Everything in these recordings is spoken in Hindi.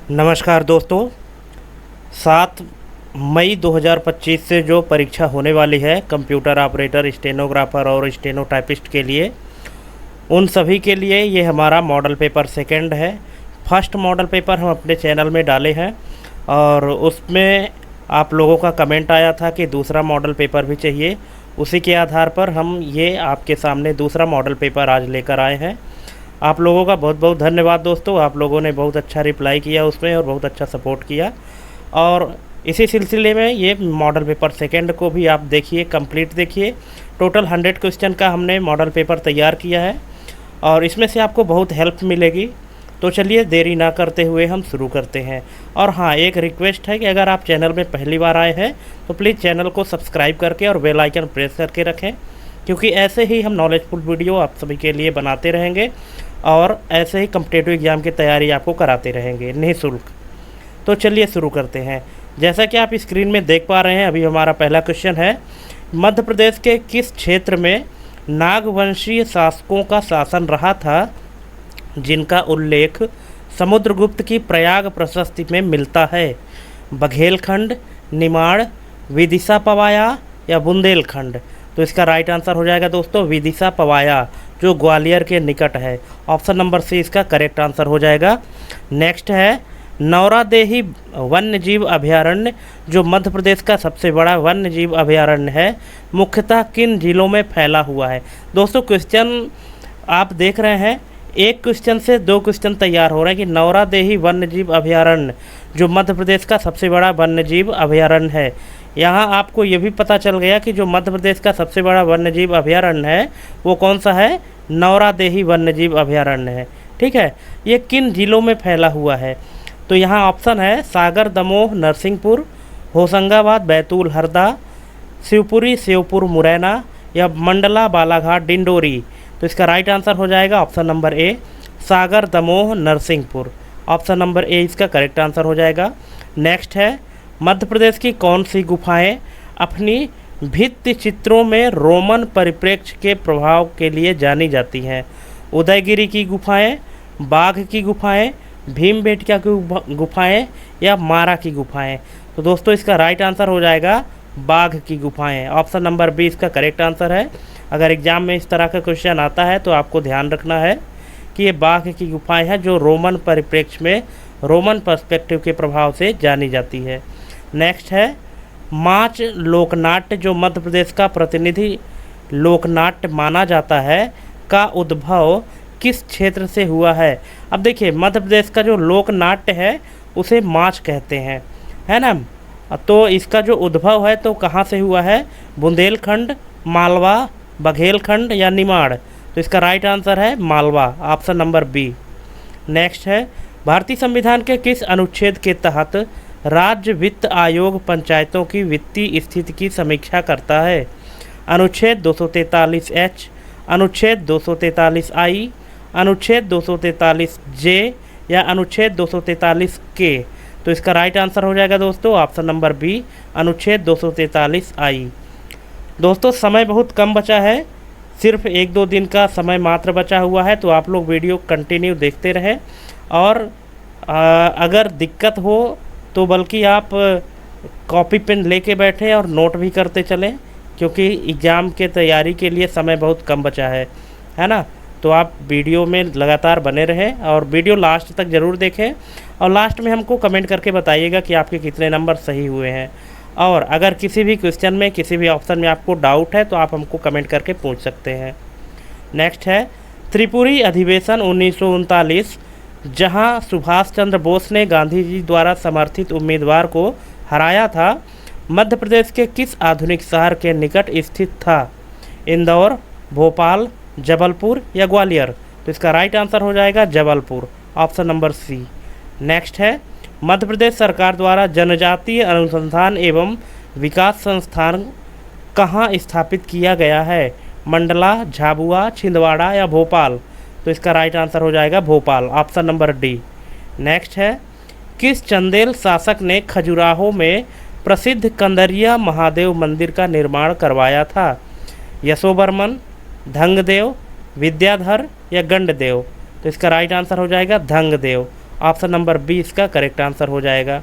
नमस्कार दोस्तों। 7 मई 2025 से जो परीक्षा होने वाली है कंप्यूटर ऑपरेटर, स्टेनोग्राफर और स्टेनोटाइपिस्ट के लिए, उन सभी के लिए ये हमारा मॉडल पेपर सेकंड है। फर्स्ट मॉडल पेपर हम अपने चैनल में डाले हैं और उसमें आप लोगों का कमेंट आया था कि दूसरा मॉडल पेपर भी चाहिए। उसी के आधार पर हम ये आपके सामने दूसरा मॉडल पेपर आज लेकर आए हैं। आप लोगों का बहुत बहुत धन्यवाद दोस्तों। आप लोगों ने बहुत अच्छा रिप्लाई किया उसमें और बहुत अच्छा सपोर्ट किया। और इसी सिलसिले में ये मॉडल पेपर सेकंड को भी आप देखिए, कंप्लीट देखिए। टोटल 100 क्वेश्चन का हमने मॉडल पेपर तैयार किया है और इसमें से आपको बहुत हेल्प मिलेगी। तो चलिए देरी ना करते हुए हम शुरू करते हैं। और हाँ, एक रिक्वेस्ट है कि अगर आप चैनल में पहली बार आए हैं तो प्लीज़ चैनल को सब्सक्राइब करके और बेल आइकन प्रेस करके रखें, क्योंकि ऐसे ही हम नॉलेजफुल वीडियो आप सभी के लिए बनाते रहेंगे और ऐसे ही कॉम्पिटिटिव एग्ज़ाम की तैयारी आपको कराते रहेंगे निःशुल्क। तो चलिए शुरू करते हैं। जैसा कि आप स्क्रीन में देख पा रहे हैं, अभी हमारा पहला क्वेश्चन है, मध्य प्रदेश के किस क्षेत्र में नागवंशीय शासकों का शासन रहा था जिनका उल्लेख समुद्रगुप्त की प्रयाग प्रशस्ति में मिलता है? बघेलखंड, निमाड़, विदिशा पवाया या बुंदेलखंड? तो इसका राइट आंसर हो जाएगा दोस्तों विदिशा पवाया, जो ग्वालियर के निकट है। ऑप्शन नंबर सी इसका करेक्ट आंसर हो जाएगा। नेक्स्ट है, नौरादेही वन्य जीव अभयारण्य जो मध्य प्रदेश का सबसे बड़ा वन्य जीव अभयारण्य है, मुख्यतः किन जिलों में फैला हुआ है? दोस्तों क्वेश्चन आप देख रहे हैं, एक क्वेश्चन से दो क्वेश्चन तैयार हो रहे हैं कि नौरादेही वन्य जीव अभयारण्य जो मध्य प्रदेश का सबसे बड़ा वन्य जीव अभयारण्य है। यहाँ आपको ये भी पता चल गया कि जो मध्य प्रदेश का सबसे बड़ा वन्य जीव अभयारण्य है वो कौन सा है? नौरादेही वन्य जीव अभयारण्य है। ठीक है, ये किन जिलों में फैला हुआ है? तो यहाँ ऑप्शन है सागर, दमोह, नरसिंहपुर, होशंगाबाद, बैतूल, हरदा, शिवपुरी, श्योपुर, मुरैना या मंडला, बालाघाट, डिंडोरी? तो इसका राइट आंसर हो जाएगा ऑप्शन नंबर ए, सागर, दमोह, नरसिंहपुर। ऑप्शन नंबर ए इसका करेक्ट आंसर हो जाएगा। नेक्स्ट है, मध्य प्रदेश की कौन सी गुफाएं अपनी भित्ति चित्रों में रोमन परिप्रेक्ष्य के प्रभाव के लिए जानी जाती हैं? उदयगिरी की गुफाएं, बाघ की गुफाएं, भीमबेटका की गुफाएं या मारा की गुफाएं? तो दोस्तों इसका राइट आंसर हो जाएगा बाघ की गुफाएं। ऑप्शन नंबर बी इसका करेक्ट आंसर है। अगर एग्जाम में इस तरह का क्वेश्चन आता है तो आपको ध्यान रखना है कि ये बाघ की गुफाएं हैं जो रोमन परिप्रेक्ष्य में, रोमन पर्सपेक्टिव के प्रभाव से जानी जाती है। नेक्स्ट है, माच लोकनाट्य जो मध्य प्रदेश का प्रतिनिधि लोकनाट्य माना जाता है का उद्भव किस क्षेत्र से हुआ है? अब देखिए, मध्य प्रदेश का जो लोकनाट्य है उसे माच कहते हैं, है ना? तो इसका जो उद्भव है तो कहाँ से हुआ है? बुंदेलखंड, मालवा, बघेलखंड या निमाड़? तो इसका राइट आंसर है Malwa, option number B. Next है, भारतीय संविधान के किस अनुच्छेद के तहत राज्य वित्त आयोग पंचायतों की वित्तीय स्थिति की समीक्षा करता है? अनुच्छेद 243H, अनुच्छेद 243I, अनुच्छेद 243J या अनुच्छेद 243K? तो इसका राइट आंसर हो जाएगा दोस्तों ऑप्शन नंबर बी, अनुच्छेद 243I। दोस्तों समय बहुत कम बचा है, सिर्फ 1-2 दिन का समय मात्र बचा हुआ है, तो आप लोग वीडियो कंटिन्यू देखते रहें। और अगर दिक्कत हो तो बल्कि आप कॉपी पेन लेके बैठें और नोट भी करते चलें, क्योंकि एग्ज़ाम के तैयारी के लिए समय बहुत कम बचा है ना? तो आप वीडियो में लगातार बने रहें और वीडियो लास्ट तक ज़रूर देखें और लास्ट में हमको कमेंट करके बताइएगा कि आपके कितने नंबर सही हुए हैं। और अगर किसी भी क्वेश्चन में, किसी भी ऑप्शन में आपको डाउट है तो आप हमको कमेंट करके पूछ सकते हैं। नेक्स्ट है, त्रिपुरी अधिवेशन 1939 जहां सुभाष चंद्र बोस ने गांधी जी द्वारा समर्थित उम्मीदवार को हराया था, मध्य प्रदेश के किस आधुनिक शहर के निकट स्थित था? इंदौर, भोपाल, जबलपुर या ग्वालियर? तो इसका राइट आंसर हो जाएगा Jabalpur, option number C. Next है, मध्य प्रदेश सरकार द्वारा जनजातीय अनुसंधान एवं विकास संस्थान कहाँ स्थापित किया गया है? मंडला, झाबुआ, छिंदवाड़ा या भोपाल? तो इसका राइट आंसर हो जाएगा Bhopal, option number D. Next है, किस चंदेल शासक ने खजुराहो में प्रसिद्ध कंदरिया महादेव मंदिर का निर्माण करवाया था? यशोवर्मन, धंगदेव, विद्याधर या गंडदेव? तो इसका राइट आंसर हो जाएगा धंगदेव, ऑप्शन नंबर बी इसका करेक्ट आंसर हो जाएगा।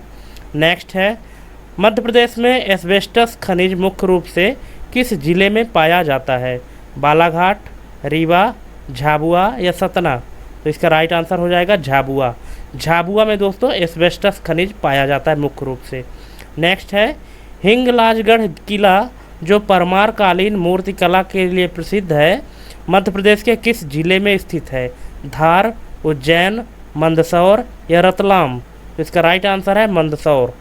नेक्स्ट है, मध्य प्रदेश में एस्बेस्टस खनिज मुख्य रूप से किस जिले में पाया जाता है? बालाघाट, रीवा, झाबुआ या सतना? तो इसका राइट आंसर हो जाएगा झाबुआ। झाबुआ में दोस्तों एस्बेस्टस खनिज पाया जाता है मुख्य रूप से। नेक्स्ट है, हिंगलाजगढ़ किला जो परमार कालीन मूर्ति कला के लिए प्रसिद्ध है, मध्य प्रदेश के किस जिले में स्थित है? धार, उज्जैन, मंदसौर या रतलाम? तो इसका राइट आंसर है मंदसौर।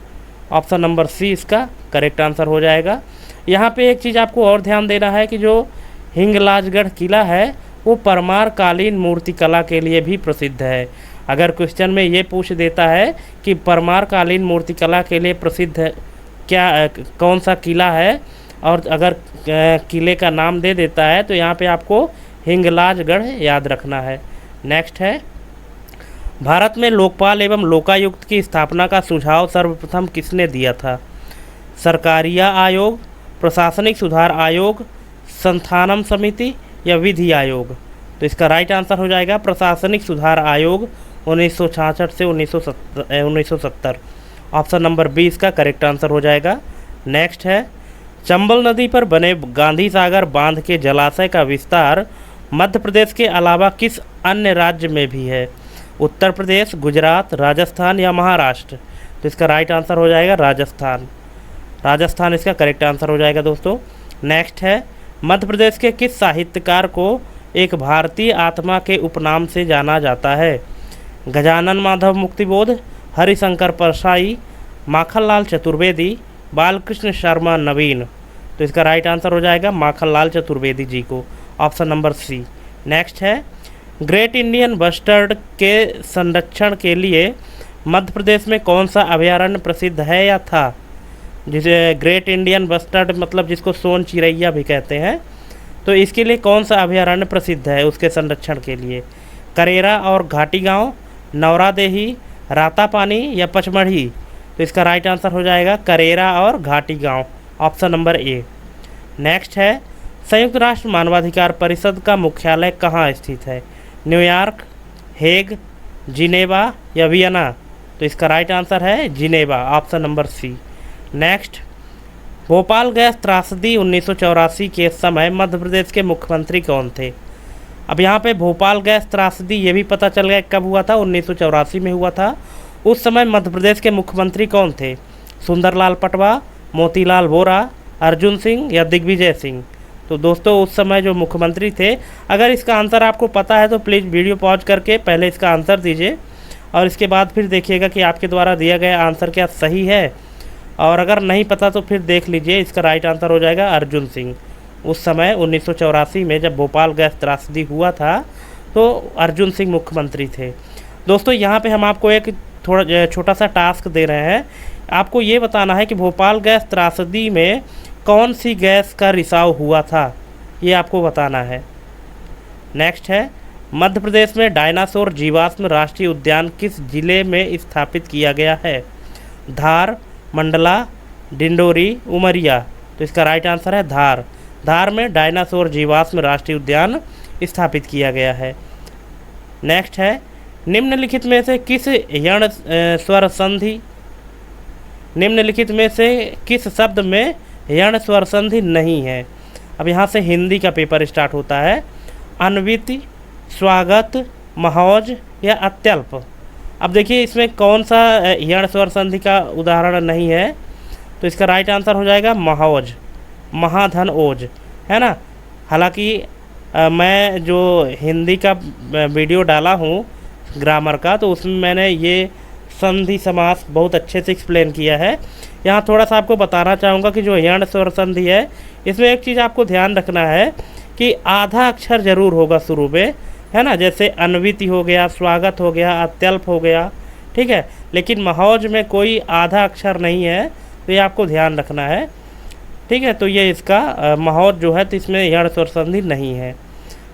ऑप्शन नंबर सी इसका करेक्ट आंसर हो जाएगा। यहाँ पे एक चीज़ आपको और ध्यान देना है कि जो हिंगलाजगढ़ किला है वो परमार कालीन मूर्ति कला के लिए भी प्रसिद्ध है। अगर क्वेश्चन में ये पूछ देता है कि परमार कालीन मूर्ति कला के लिए प्रसिद्ध है क्या, कौन सा किला है, और अगर किले का नाम दे देता है तो यहाँ पे आपको हिंगलाजगढ़ याद रखना है। नेक्स्ट है, भारत में लोकपाल एवं लोकायुक्त की स्थापना का सुझाव सर्वप्रथम किसने दिया था? सरकारिया आयोग, प्रशासनिक सुधार आयोग, संस्थानम समिति या विधि आयोग? तो इसका राइट आंसर हो जाएगा प्रशासनिक सुधार आयोग 1966 से 1970। ऑप्शन नंबर बी इसका करेक्ट आंसर हो जाएगा। नेक्स्ट है, चंबल नदी पर बने गांधी सागर बांध के जलाशय का विस्तार मध्य प्रदेश के अलावा किस अन्य राज्य में भी है? उत्तर प्रदेश, गुजरात, राजस्थान या महाराष्ट्र? तो इसका राइट आंसर हो जाएगा राजस्थान। राजस्थान इसका करेक्ट आंसर हो जाएगा दोस्तों। नेक्स्ट है, मध्य प्रदेश के किस साहित्यकार को एक भारतीय आत्मा के उपनाम से जाना जाता है? गजानन माधव मुक्तिबोध, हरिशंकर परसाई, माखनलाल चतुर्वेदी, बालकृष्ण शर्मा नवीन? तो इसका राइट आंसर हो जाएगा माखनलाल चतुर्वेदी जी को। Option number C. नेक्स्ट है, ग्रेट इंडियन बस्टर्ड के संरक्षण के लिए मध्य प्रदेश में कौन सा अभयारण्य प्रसिद्ध है या था? जिसे ग्रेट इंडियन बस्टर्ड मतलब जिसको सोन चिरैया भी कहते हैं, तो इसके लिए कौन सा अभयारण्य प्रसिद्ध है उसके संरक्षण के लिए? करेरा और घाटी गांव, नौरादेही, रातापानी या पचमढ़ी? तो इसका राइट आंसर हो जाएगा करेरा और घाटी गांव। Option number A. नेक्स्ट है, संयुक्त राष्ट्र मानवाधिकार परिषद का मुख्यालय कहाँ स्थित है? न्यूयॉर्क, हेग, जिनेवा या वियना? तो इसका राइट आंसर है Geneva. Option number C. Next, Bhopal gas त्रासदी 1984 के समय मध्य प्रदेश के मुख्यमंत्री कौन थे? अब यहाँ पे भोपाल गैस त्रासदी ये भी पता चल गया कब हुआ था, 1984 में हुआ था। उस समय मध्य प्रदेश के मुख्यमंत्री कौन थे? सुंदरलाल पटवा, मोतीलाल वोरा, अर्जुन सिंह या दिग्विजय सिंह? तो दोस्तों उस समय जो मुख्यमंत्री थे, अगर इसका आंसर आपको पता है तो प्लीज़ वीडियो पॉज करके पहले इसका आंसर दीजिए और इसके बाद फिर देखिएगा कि आपके द्वारा दिया गया आंसर क्या सही है, और अगर नहीं पता तो फिर देख लीजिए। इसका राइट आंसर हो जाएगा अर्जुन सिंह। उस समय 1984 में जब भोपाल गैस त्रासदी हुआ था तो अर्जुन सिंह मुख्यमंत्री थे। दोस्तों यहाँ पे हम आपको एक थोड़ा छोटा सा टास्क दे रहे हैं। आपको ये बताना है कि भोपाल गैस त्रासदी में कौन सी गैस का रिसाव हुआ था, ये आपको बताना है। नेक्स्ट है, मध्य प्रदेश में डायनासोर जीवाश्म राष्ट्रीय उद्यान किस जिले में स्थापित किया गया है? धार, मंडला, डिंडोरी, उमरिया? तो इसका राइट आंसर है धार। धार में डायनासोर जीवाश्म राष्ट्रीय उद्यान स्थापित किया गया है। नेक्स्ट है, निम्नलिखित में से किस यण स्वर संधि निम्नलिखित में से किस शब्द में यण स्वर संधि नहीं है? अब यहाँ से हिंदी का पेपर स्टार्ट होता है। अन्विति, स्वागत, महौज या अत्यल्प? अब देखिए इसमें कौन सा यण स्वर संधि का उदाहरण नहीं है, तो इसका राइट आंसर हो जाएगा महौज, महाधन ओज, है ना। हालांकि मैं जो हिंदी का वीडियो डाला हूँ ग्रामर का, तो उसमें मैंने ये संधि समास बहुत अच्छे से एक्सप्लेन किया है। यहाँ थोड़ा सा आपको बताना चाहूँगा कि जो यण स्वर संधि है, इसमें एक चीज़ आपको ध्यान रखना है कि आधा अक्षर जरूर होगा शुरू में, है ना। जैसे अन्विति हो गया, स्वागत हो गया, अत्यल्प हो गया, ठीक है। लेकिन महौज में कोई आधा अक्षर नहीं है, तो ये आपको ध्यान रखना है, ठीक है। तो ये इसका महौज जो है तो इसमें यण स्वर संधि नहीं है।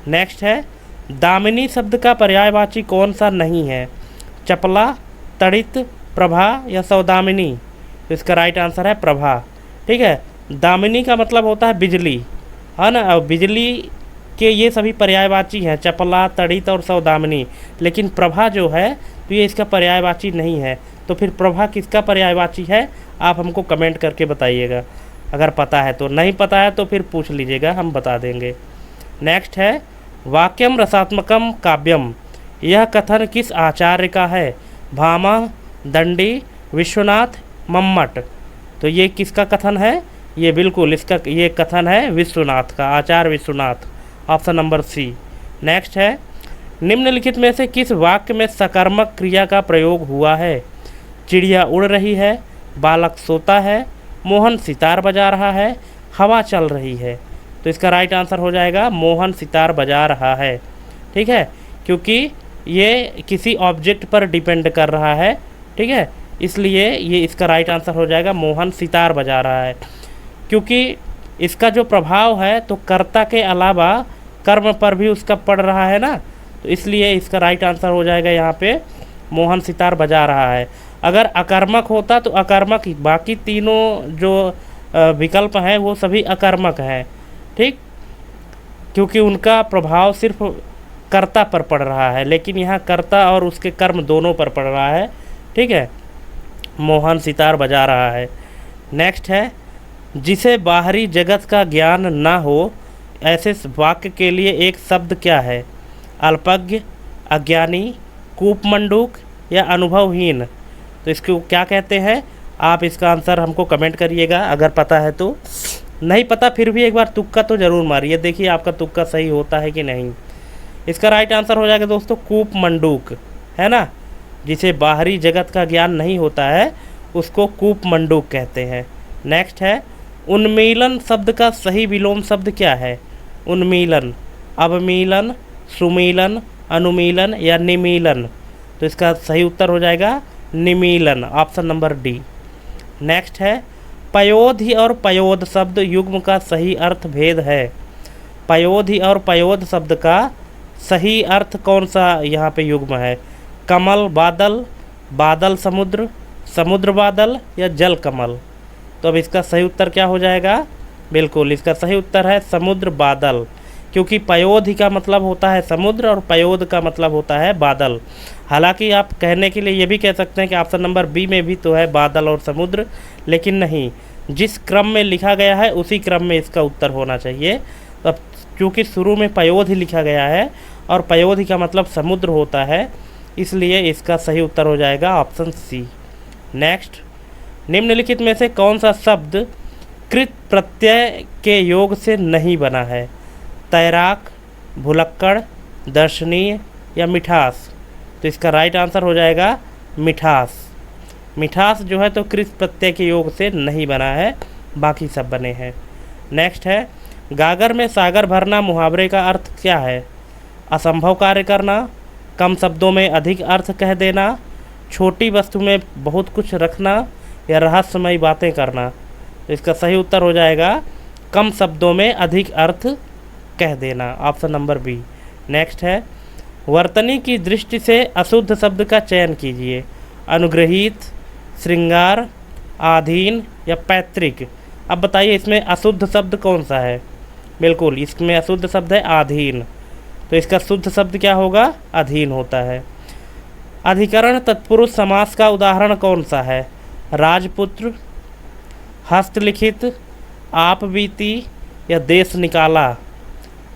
नेक्स्ट है, दामिनी शब्द का पर्यायवाची कौन सा नहीं है? चपला, तड़ित, प्रभा या सौदामिनी? तो इसका राइट आंसर है प्रभा, ठीक है। दामिनी का मतलब होता है बिजली, है ना। और बिजली कि ये सभी पर्यायवाची हैं, चपला, तड़ित और सौदामिनी, लेकिन प्रभा जो है तो ये इसका पर्यायवाची नहीं है। तो फिर प्रभा किसका पर्यायवाची है, आप हमको कमेंट करके बताइएगा, अगर पता है तो। नहीं पता है तो फिर पूछ लीजिएगा, हम बता देंगे। नेक्स्ट है वाक्यम रसात्मकम काव्यम, यह कथन किस आचार्य का है, भामा, दंडी, विश्वनाथ, मम्मट। तो ये किसका कथन है, ये बिल्कुल इसका ये कथन है विश्वनाथ का, Acharya Vishwanath, option number C. Next है निम्नलिखित में से किस वाक्य में सकर्मक क्रिया का प्रयोग हुआ है, चिड़िया उड़ रही है, बालक सोता है, मोहन सितार बजा रहा है, हवा चल रही है। तो इसका राइट आंसर हो जाएगा मोहन सितार बजा रहा है। ठीक है, क्योंकि ये किसी ऑब्जेक्ट पर डिपेंड कर रहा है। ठीक है, इसलिए ये इसका राइट आंसर हो जाएगा मोहन सितार बजा रहा है, क्योंकि इसका जो प्रभाव है तो कर्ता के अलावा कर्म पर भी उसका पड़ रहा है ना, तो इसलिए इसका राइट आंसर हो जाएगा यहाँ पे मोहन सितार बजा रहा है। अगर अकर्मक होता तो अकर्मक, बाकी तीनों जो विकल्प हैं वो सभी अकर्मक हैं। ठीक, क्योंकि उनका प्रभाव सिर्फ कर्ता पर पड़ रहा है, लेकिन यहाँ कर्ता और उसके कर्म दोनों पर पड़ रहा है। ठीक है, मोहन सितार बजा रहा है। नेक्स्ट है जिसे बाहरी जगत का ज्ञान ना हो, ऐसे वाक्य के लिए एक शब्द क्या है, अल्पज्ञ, अज्ञानी, कूपमंडूक या अनुभवहीन। तो इसको क्या कहते हैं, आप इसका आंसर हमको कमेंट करिएगा अगर पता है तो। नहीं पता फिर भी एक बार तुक्का तो ज़रूर मारिए, देखिए आपका तुक्का सही होता है कि नहीं। इसका राइट आंसर हो जाएगा दोस्तों कूपमंडूक, है ना। जिसे बाहरी जगत का ज्ञान नहीं होता है उसको कूपमंडूक कहते हैं। नेक्स्ट है उन्मीलन शब्द का सही विलोम शब्द क्या है, उन्मीलन, अवमीलन, सुमीलन, अनुमीलन या निमीलन। तो इसका सही उत्तर हो जाएगा निमीलन, ऑप्शन नंबर डी। नेक्स्ट है पयोधि और पयोद शब्द युग्म का सही अर्थ भेद है, पयोधि और पयोद शब्द का सही अर्थ कौन सा यहाँ पे युग्म है, कमल बादल, बादल समुद्र, समुद्र बादल या जल कमल। तो अब इसका सही उत्तर क्या हो जाएगा, बिल्कुल इसका सही उत्तर है समुद्र बादल, क्योंकि पयोधि का मतलब होता है समुद्र और पयोद का मतलब होता है बादल। हालांकि आप कहने के लिए ये भी कह सकते हैं कि ऑप्शन नंबर बी में भी तो है बादल और समुद्र, लेकिन नहीं, जिस क्रम में लिखा गया है उसी क्रम में इसका उत्तर होना चाहिए। तो क्योंकि शुरू में पयोधि लिखा गया है और पयोधि का मतलब समुद्र होता है, इसलिए इसका सही उत्तर हो जाएगा ऑप्शन सी। नेक्स्ट, निम्नलिखित में से कौन सा शब्द कृत प्रत्यय के योग से नहीं बना है, तैराक, भुलक्कड़, दर्शनीय या मिठास। तो इसका राइट आंसर हो जाएगा मिठास। मिठास जो है तो कृत प्रत्यय के योग से नहीं बना है, बाकी सब बने हैं। नेक्स्ट है गागर में सागर भरना मुहावरे का अर्थ क्या है, असंभव कार्य करना, कम शब्दों में अधिक अर्थ कह देना, छोटी वस्तु में बहुत कुछ रखना या रहस्यमयी बातें करना। तो इसका सही उत्तर हो जाएगा कम शब्दों में अधिक अर्थ कह देना, ऑप्शन नंबर बी। नेक्स्ट है वर्तनी की दृष्टि से अशुद्ध शब्द का चयन कीजिए, अनुग्रहित, श्रृंगार, आधीन या पैतृक। अब बताइए इसमें अशुद्ध शब्द कौन सा है, बिल्कुल इसमें अशुद्ध शब्द है आधीन। तो इसका शुद्ध शब्द क्या होगा, अधीन होता है। अधिकरण तत्पुरुष समास का उदाहरण कौन सा है, राजपुत्र, हस्तलिखित, आप बीती या देश निकाला।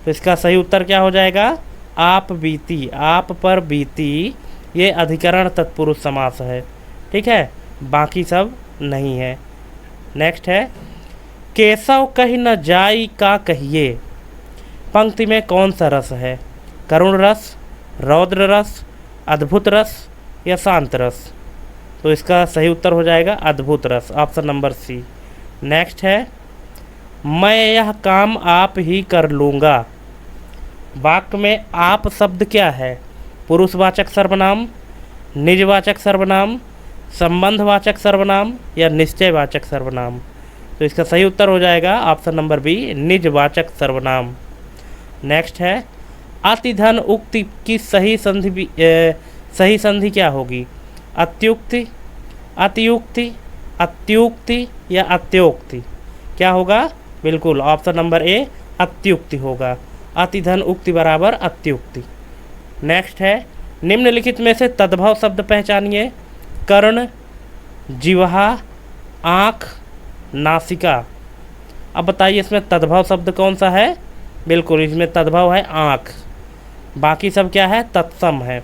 तो इसका सही उत्तर क्या हो जाएगा, आप बीती, आप पर बीती, ये अधिकरण तत्पुरुष समास है। ठीक है, बाकी सब नहीं है। नेक्स्ट है केशव कही न जाई का कहिए, पंक्ति में कौन सा रस है, करुण रस, रौद्र रस, अद्भुत रस या शांत रस। तो इसका सही उत्तर हो जाएगा अद्भुत रस, ऑप्शन नंबर सी। नेक्स्ट है मैं यह काम आप ही कर लूँगा, वाक्य में आप शब्द क्या है, पुरुषवाचक सर्वनाम, निजवाचक सर्वनाम, संबंधवाचक सर्वनाम या निश्चयवाचक सर्वनाम। तो इसका सही उत्तर हो जाएगा ऑप्शन नंबर बी, निजवाचक सर्वनाम। नेक्स्ट है अतिधन उक्ति की सही संधि क्या होगी, अत्युक्ति, अतियुक्ति, अत्युक्ति या अत्योक्ति। क्या होगा, बिल्कुल ऑप्शन नंबर ए अत्युक्ति होगा, अतिधन उक्ति बराबर अत्युक्ति। नेक्स्ट है, निम्नलिखित में से तद्भव शब्द पहचानिए। कर्ण, जिह्वा, आँख, नासिका। अब बताइए इसमें तद्भव शब्द कौन सा है? बिल्कुल इसमें तद्भव है आँख, बाकी सब क्या है? तत्सम है।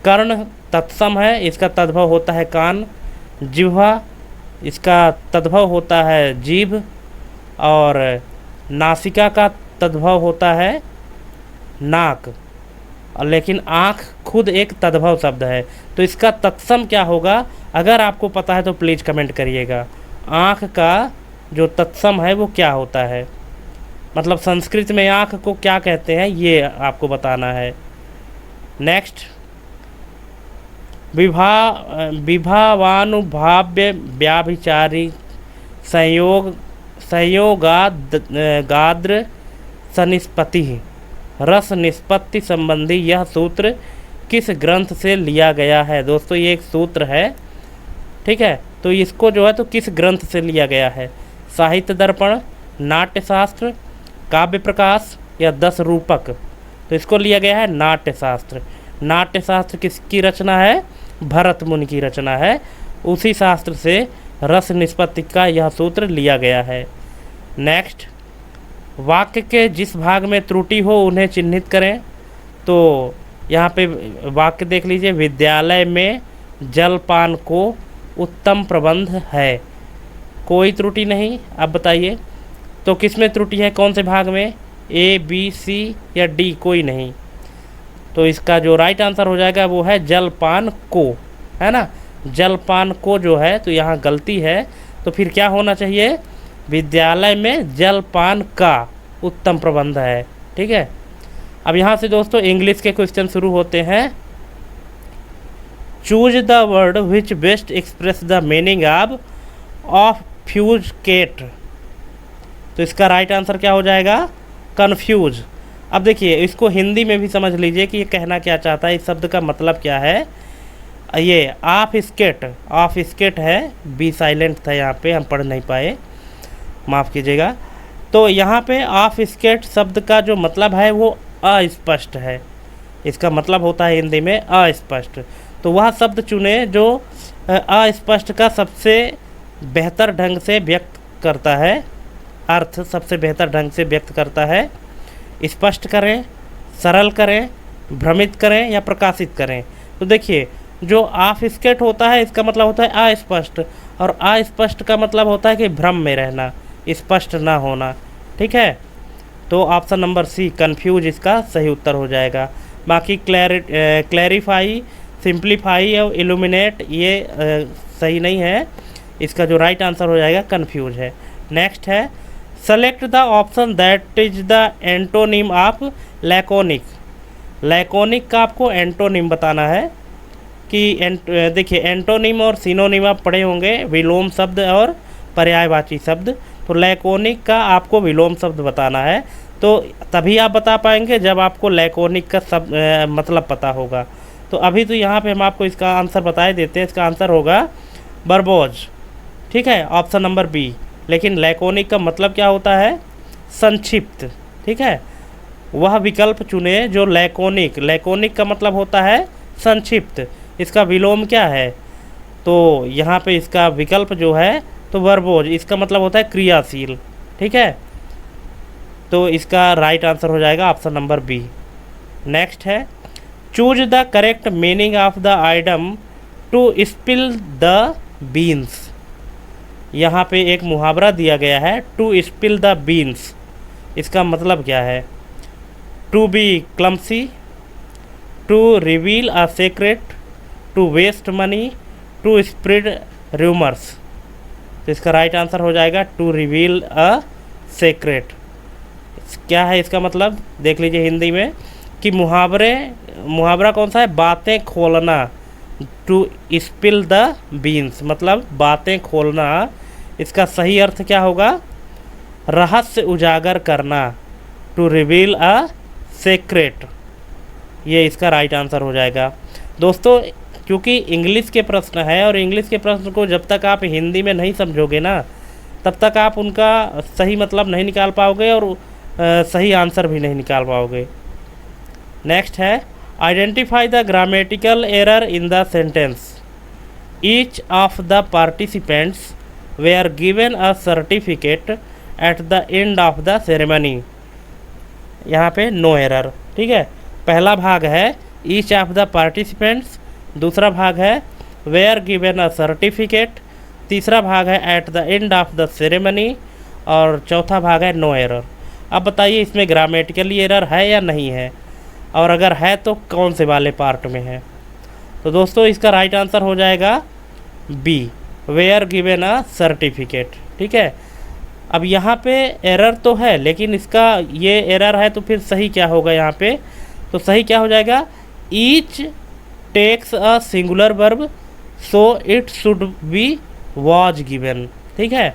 कर्ण तत्सम है, इसका तद्भव होता है कान। जिह्वा, इसका तद्भव होता है जीभ। और नासिका का तद्भव होता है नाक। लेकिन आँख खुद एक तद्भव शब्द है, तो इसका तत्सम क्या होगा? अगर आपको पता है तो प्लीज़ कमेंट करिएगा। आँख का जो तत्सम है वो क्या होता है, मतलब संस्कृत में आँख को क्या कहते हैं, ये आपको बताना है। नेक्स्ट, विभावानुभाव्य व्याभिचारी संयोगाद्र सनिष्पत्ति रस निष्पत्ति संबंधी यह सूत्र किस ग्रंथ से लिया गया है? दोस्तों ये एक सूत्र है, ठीक है, तो इसको जो है तो किस ग्रंथ से लिया गया है? साहित्य दर्पण, नाट्यशास्त्र, काव्य प्रकाश या 10 रूपक? तो इसको लिया गया है नाट्यशास्त्र। नाट्यशास्त्र किसकी रचना है? भरत मुनि की रचना है। उसी शास्त्र से रस निष्पत्ति का यह सूत्र लिया गया है। नेक्स्ट, वाक्य के जिस भाग में त्रुटि हो उन्हें चिन्हित करें। तो यहाँ पे वाक्य देख लीजिए, विद्यालय में जलपान को उत्तम प्रबंध है, कोई त्रुटि नहीं। अब बताइए तो किस में त्रुटि है, कौन से भाग में? ए, बी, सी या डी? कोई नहीं। तो इसका जो राइट आंसर हो जाएगा वो है जलपान को, है ना। जलपान को जो है तो यहाँ गलती है, तो फिर क्या होना चाहिए? विद्यालय में जलपान का उत्तम प्रबंध है, ठीक है। अब यहाँ से दोस्तों इंग्लिश के क्वेश्चन शुरू होते हैं। Choose the word which best express the meaning of obfuscate. तो इसका राइट आंसर क्या हो जाएगा? कन्फ्यूज। अब देखिए इसको हिंदी में भी समझ लीजिए कि ये कहना क्या चाहता है, इस शब्द का मतलब क्या है। ये ऑफ स्केट है, बी साइलेंट था यहाँ पे, हम पढ़ नहीं पाए, माफ़ कीजिएगा। तो यहाँ पे ऑफ स्केट शब्द का जो मतलब है वो अस्पष्ट है, इसका मतलब होता है हिंदी में अस्पष्ट। तो वह शब्द चुने जो अस्पष्ट का सबसे बेहतर ढंग से व्यक्त करता है, अर्थ सबसे बेहतर ढंग से व्यक्त करता है। स्पष्ट करें, सरल करें, भ्रमित करें या प्रकाशित करें। तो देखिए जो ऑफ स्केट होता है इसका मतलब होता है अस्पष्ट, और अस्पष्ट का मतलब होता है कि भ्रम में रहना, स्पष्ट ना होना, ठीक है। तो ऑप्शन नंबर सी कन्फ्यूज इसका सही उत्तर हो जाएगा। बाकी क्लैरिफाई, सिंप्लीफाई और इल्यूमिनेट ये सही नहीं है, इसका जो राइट आंसर हो जाएगा कन्फ्यूज है। नेक्स्ट है, select the option that is the antonym of laconic. Laconic का आपको एंटोनिम बताना है कि देखिए एंटोनिम और सिनोनिम आप पढ़े होंगे, विलोम शब्द और पर्यायवाची शब्द। तो लैकोनिक का आपको विलोम शब्द बताना है, तो तभी आप बता पाएंगे जब आपको लैकोनिक का मतलब पता होगा। तो अभी तो यहाँ पे हम आपको इसका आंसर बताए देते हैं, इसका आंसर होगा बर्बोज, ठीक है, ऑप्शन नंबर बी। लेकिन लैकोनिक का मतलब क्या होता है? संक्षिप्त, ठीक है। वह विकल्प चुने जो लैकोनिक का मतलब होता है संक्षिप्त। इसका विलोम क्या है? तो यहाँ पे इसका विकल्प जो है तो वर्बोज, इसका मतलब होता है क्रियाशील, ठीक है। तो इसका राइट आंसर हो जाएगा ऑप्शन नंबर बी। नेक्स्ट है, choose the correct meaning of the item to spill the beans. यहाँ पे एक मुहावरा दिया गया है, टू स्पिल द बीन्स। इसका मतलब क्या है? To be clumsy, to reveal a secret, to waste money, to spread rumours. तो इसका राइट आंसर हो जाएगा टू रिवील अ सीक्रेट। क्या है इसका मतलब? देख लीजिए हिंदी में कि मुहावरा कौन सा है? बातें खोलना, टू स्पिल द बीन्स मतलब बातें खोलना। इसका सही अर्थ क्या होगा? रहस्य उजागर करना, टू रिवील अ सीक्रेट। ये इसका राइट आंसर हो जाएगा। दोस्तों क्योंकि इंग्लिश के प्रश्न है और इंग्लिश के प्रश्न को जब तक आप हिंदी में नहीं समझोगे ना तब तक आप उनका सही मतलब नहीं निकाल पाओगे, और सही आंसर भी नहीं निकाल पाओगे। नेक्स्ट है identify the grammatical error in the sentence. Each of the participants were given a certificate at the end of the ceremony. यहाँ पे नो एरर, ठीक है। पहला भाग है ईच ऑफ द पार्टिसिपेंट्स, दूसरा भाग है वेयर गिवन अ सर्टिफिकेट, तीसरा भाग है eight the end of the ceremony और चौथा भाग है नो एरर। अब बताइए इसमें ग्रामेटिकली एरर है या नहीं है, और अगर है तो कौन से वाले पार्ट में है। तो दोस्तों इसका राइट आंसर हो जाएगा B, were given a certificate, ठीक है। अब यहाँ पे एरर तो है, लेकिन इसका ये एरर है तो फिर सही क्या होगा यहाँ पे, तो सही क्या हो जाएगा, each takes a singular verb so it should be was given, ठीक है।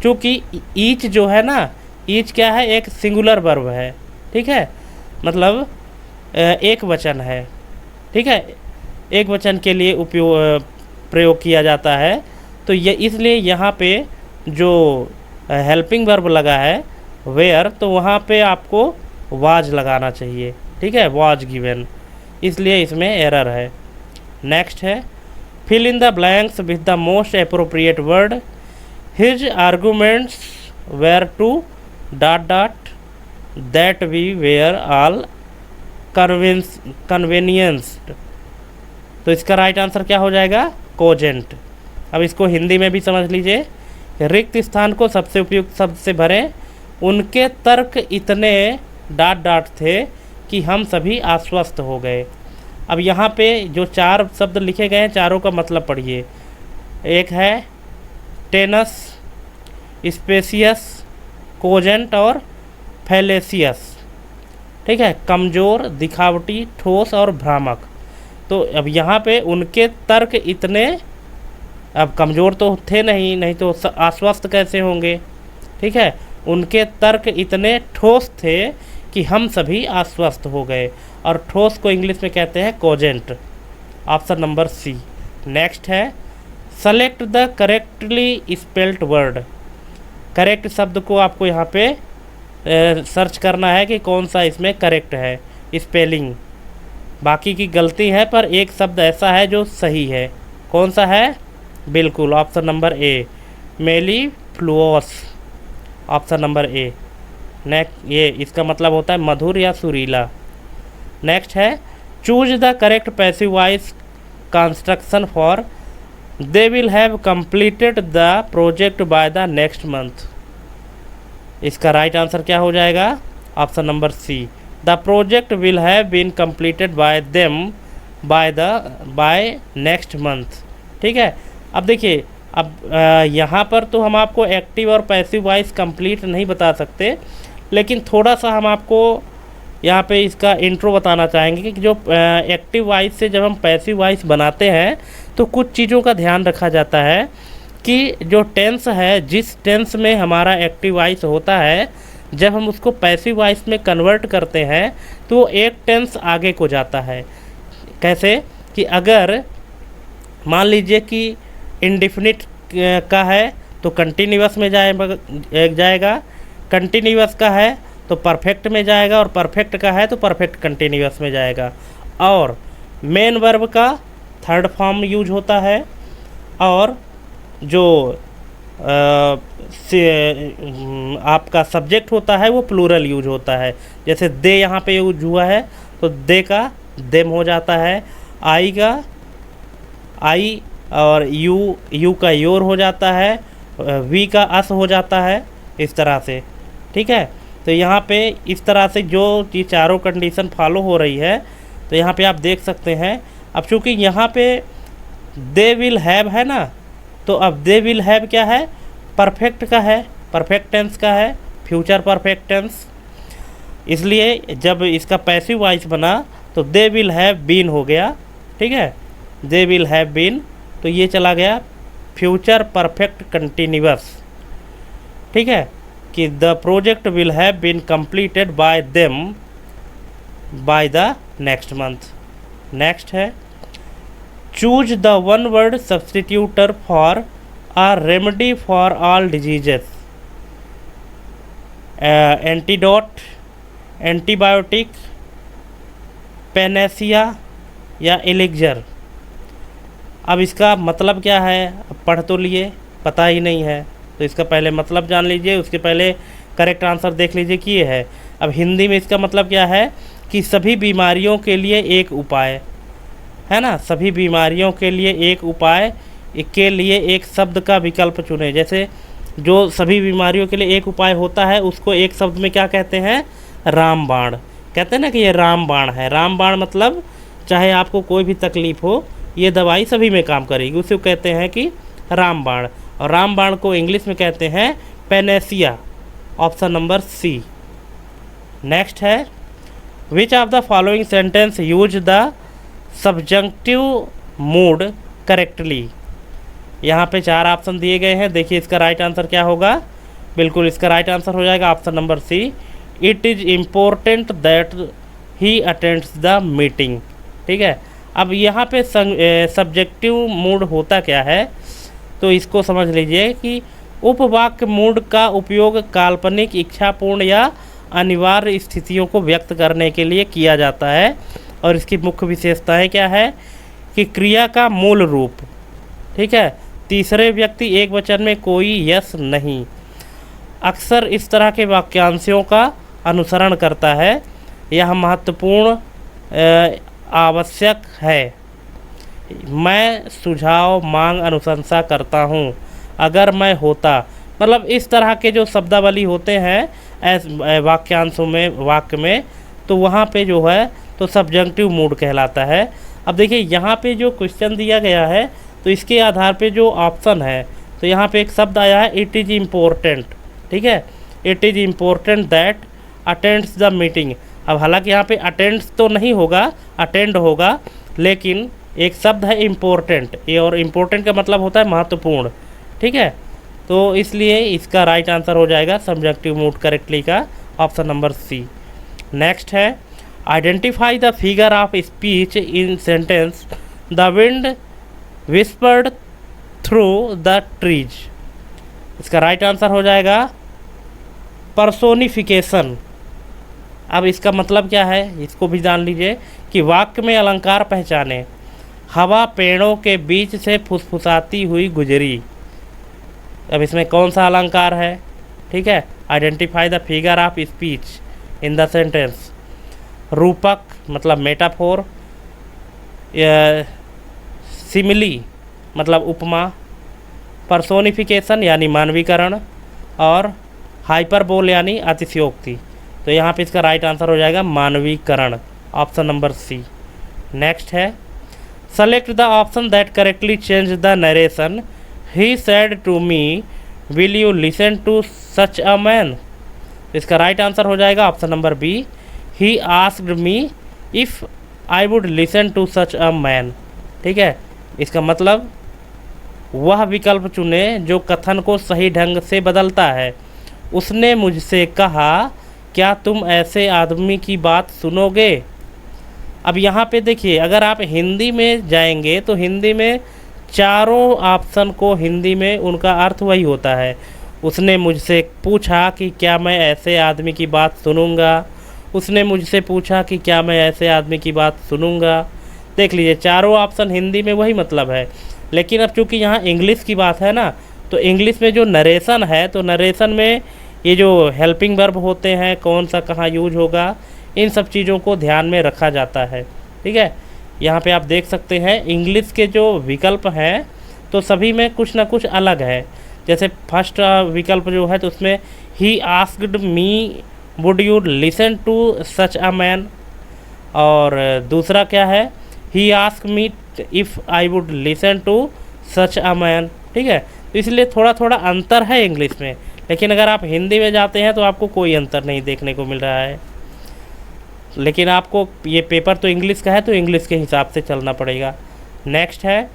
क्योंकि ईच जो है ना, ईच क्या है, एक सिंगुलर वर्ब है, ठीक है, मतलब एक वचन है, ठीक है, एक वचन के लिए प्रयोग किया जाता है। तो ये इसलिए यहाँ पे जो हेल्पिंग वर्ब लगा है वेयर, तो वहाँ पे आपको वाज लगाना चाहिए, ठीक है, वाज गिवन, इसलिए इसमें एरर है। नेक्स्ट है fill in the blanks with the most appropriate word. His arguments were to dot dot that we were all convinced. तो इसका राइट आंसर क्या हो जाएगा, कोजेंट। अब इसको हिंदी में भी समझ लीजिए, रिक्त स्थान को सबसे उपयुक्त शब्द से भरें, उनके तर्क इतने डाट डाट थे कि हम सभी आश्वस्त हो गए। अब यहाँ पे जो चार शब्द लिखे गए हैं, चारों का मतलब पढ़िए। एक है टेनस, स्पेसियस, कोजेंट और फैलेसियस, ठीक है, कमज़ोर, दिखावटी, ठोस और भ्रामक। तो अब यहाँ पे उनके तर्क इतने, अब कमज़ोर तो थे नहीं तो आश्वस्त कैसे होंगे, ठीक है। उनके तर्क इतने ठोस थे कि हम सभी आश्वस्त हो गए, और ठोस को इंग्लिश में कहते हैं cogent, option number C. Next है select the correctly spelled word. Correct शब्द को आपको यहाँ पे सर्च करना है कि कौन सा इसमें करेक्ट है स्पेलिंग। बाकी की गलती है, पर एक शब्द ऐसा है जो सही है। कौन सा है, बिल्कुल option number A, mellifluous, option number A. Next ये इसका मतलब होता है मधुर या सुरीला। नेक्स्ट है choose the correct passive voice construction for they will have completed the project by the next month. इसका राइट आंसर क्या हो जाएगा, option number C, the project will have been completed by them by next month, ठीक है। अब देखिए, अब यहाँ पर तो हम आपको एक्टिव और पैसिव वॉइस कंप्लीट नहीं बता सकते, लेकिन थोड़ा सा हम आपको यहाँ पे इसका इंट्रो बताना चाहेंगे कि जो एक्टिव वॉइस से जब हम पैसिव वॉइस बनाते हैं तो कुछ चीज़ों का ध्यान रखा जाता है कि जो टेंस है, जिस टेंस में हमारा एक्टिव वॉइस होता है, जब हम उसको पैसिव वॉइस में कन्वर्ट करते हैं तो वो एक टेंस आगे को जाता है। कैसे कि अगर मान लीजिए कि इंडिफिनिट का है तो कंटिन्यूअस में जाएगा, कंटिन्यूअस का है तो परफेक्ट में जाएगा, और परफेक्ट का है तो परफेक्ट कंटिन्यूअस में जाएगा। और मेन वर्ब का थर्ड फॉर्म यूज होता है, और जो आपका सब्जेक्ट होता है वो प्लूरल यूज होता है। जैसे दे यहाँ पे यूज हुआ है तो दे का देम हो जाता है, आई का आई, और यू का योर हो जाता है, वी का अस हो जाता है, इस तरह से, ठीक है। तो यहाँ पे इस तरह से जो ये चारों कंडीशन फॉलो हो रही है, तो यहाँ पे आप देख सकते हैं। अब चूँकि यहाँ पे दे विल हैव है ना, तो अब दे विल हैव क्या है, परफेक्ट का है, परफेक्ट टेंस का है, फ्यूचर परफेक्ट टेंस। इसलिए जब इसका पैसिव वॉइस बना तो दे विल हैव बीन हो गया, ठीक है, दे विल हैव बीन, तो ये चला गया फ्यूचर परफेक्ट कंटिन्यूअस, ठीक है, कि the project will have been completed by them by the next month. Next है choose the one word substitute for a remedy for all diseases antidote, antibiotic, panacea या एलिक्जर। अब इसका मतलब क्या है, अब पढ़ तो लिए, पता ही नहीं है, तो इसका पहले मतलब जान लीजिए, उसके पहले करेक्ट आंसर देख लीजिए कि ये है। अब हिंदी में इसका मतलब क्या है कि सभी बीमारियों के लिए एक उपाय, है ना, सभी बीमारियों के लिए एक उपाय के लिए एक शब्द का विकल्प चुने। जैसे जो सभी बीमारियों के लिए एक उपाय होता है उसको एक शब्द में क्या कहते हैं, रामबाण। कहते हैं ना कि ये रामबाण है। रामबाण मतलब चाहे आपको कोई भी तकलीफ़ हो, ये दवाई सभी में काम करेगी, उसे कहते हैं कि रामबाण। और रामबाण को इंग्लिश में कहते हैं panacea. Option number C. Next है, which of the following sentence use the subjunctive mood correctly. यहाँ पे 4 ऑप्शन दिए गए हैं, देखिए इसका राइट आंसर क्या होगा। बिल्कुल इसका राइट आंसर हो जाएगा option number C, it is important that he attends the meeting. ठीक है, अब यहाँ पे सब्जेक्टिव मूड होता क्या है, तो इसको समझ लीजिए कि उपवाक्य मूड का उपयोग काल्पनिक, इच्छापूर्ण या अनिवार्य स्थितियों को व्यक्त करने के लिए किया जाता है। और इसकी मुख्य विशेषताएं क्या है कि क्रिया का मूल रूप, ठीक है, तीसरे व्यक्ति एक वचन में कोई यस नहीं, अक्सर इस तरह के वाक्यांशों का अनुसरण करता है, यह महत्वपूर्ण आवश्यक है, मैं सुझाव मांग अनुशंसा करता हूँ, अगर मैं होता, मतलब इस तरह के जो शब्दावली होते हैं वाक्यांशों में, वाक्य में, तो वहाँ पे जो है तो सब्जंक्टिव मूड कहलाता है। अब देखिए यहाँ पे जो क्वेश्चन दिया गया है तो इसके आधार पे जो ऑप्शन है, तो यहाँ पे एक शब्द आया है इट इज़ इम्पोर्टेंट। ठीक है, it is important that attends the meeting. अब हालांकि यहाँ पे अटेंड्स तो नहीं होगा, अटेंड होगा, लेकिन एक शब्द है इम्पोर्टेंट, ये, और इम्पोर्टेंट का मतलब होता है महत्वपूर्ण। ठीक है, तो इसलिए इसका राइट आंसर हो जाएगा सब्जेक्टिव मूड करेक्टली का ऑप्शन नंबर सी। नेक्स्ट है, identify the figure of speech in sentence the wind whispered through the trees. इसका राइट आंसर हो जाएगा पर्सोनिफिकेशन। अब इसका मतलब क्या है, इसको भी जान लीजिए कि वाक्य में अलंकार पहचाने, हवा पेड़ों के बीच से फुसफुसाती हुई गुजरी। अब इसमें कौन सा अलंकार है, ठीक है, identify the figure of speech in the sentence. रूपक मतलब मेटाफोर, सिमिली मतलब उपमा, पर्सोनिफिकेशन यानी मानवीकरण, और हाइपरबोल यानी अतिशयोक्ति। तो यहाँ पे इसका राइट आंसर हो जाएगा मानवीकरण, ऑप्शन नंबर सी। नेक्स्ट है, select the option that correctly change the narration, he said to me will you listen to such a man. इसका राइट आंसर हो जाएगा option number B, he asked me if I would listen to such a man. ठीक है, इसका मतलब वह विकल्प चुने जो कथन को सही ढंग से बदलता है। उसने मुझसे कहा क्या तुम ऐसे आदमी की बात सुनोगे। अब यहाँ पे देखिए, अगर आप हिंदी में जाएंगे तो हिंदी में चारों ऑप्शन को हिंदी में उनका अर्थ वही होता है। उसने मुझसे पूछा कि क्या मैं ऐसे आदमी की बात सुनूंगा, उसने मुझसे पूछा कि क्या मैं ऐसे आदमी की बात सुनूंगा। देख लीजिए, चारों ऑप्शन हिंदी में वही मतलब है। लेकिन अब चूँकि यहाँ इंग्लिश की बात है ना, तो इंग्लिश में जो नरेशन है, तो नरेशन में ये जो हेल्पिंग वर्ब होते हैं, कौन सा कहाँ यूज होगा, इन सब चीज़ों को ध्यान में रखा जाता है। ठीक है, यहाँ पे आप देख सकते हैं इंग्लिश के जो विकल्प हैं तो सभी में कुछ ना कुछ अलग है। जैसे फर्स्ट विकल्प जो है तो उसमें he asked me would you listen to such a man, और दूसरा क्या है, he ask me if I would listen to such a man. ठीक है, तो इसलिए थोड़ा थोड़ा अंतर है इंग्लिश में, लेकिन अगर आप हिंदी में जाते हैं तो आपको कोई अंतर नहीं देखने को मिल रहा है। लेकिन आपको ये पेपर तो इंग्लिश का है, तो इंग्लिश के हिसाब से चलना पड़ेगा। नेक्स्ट है,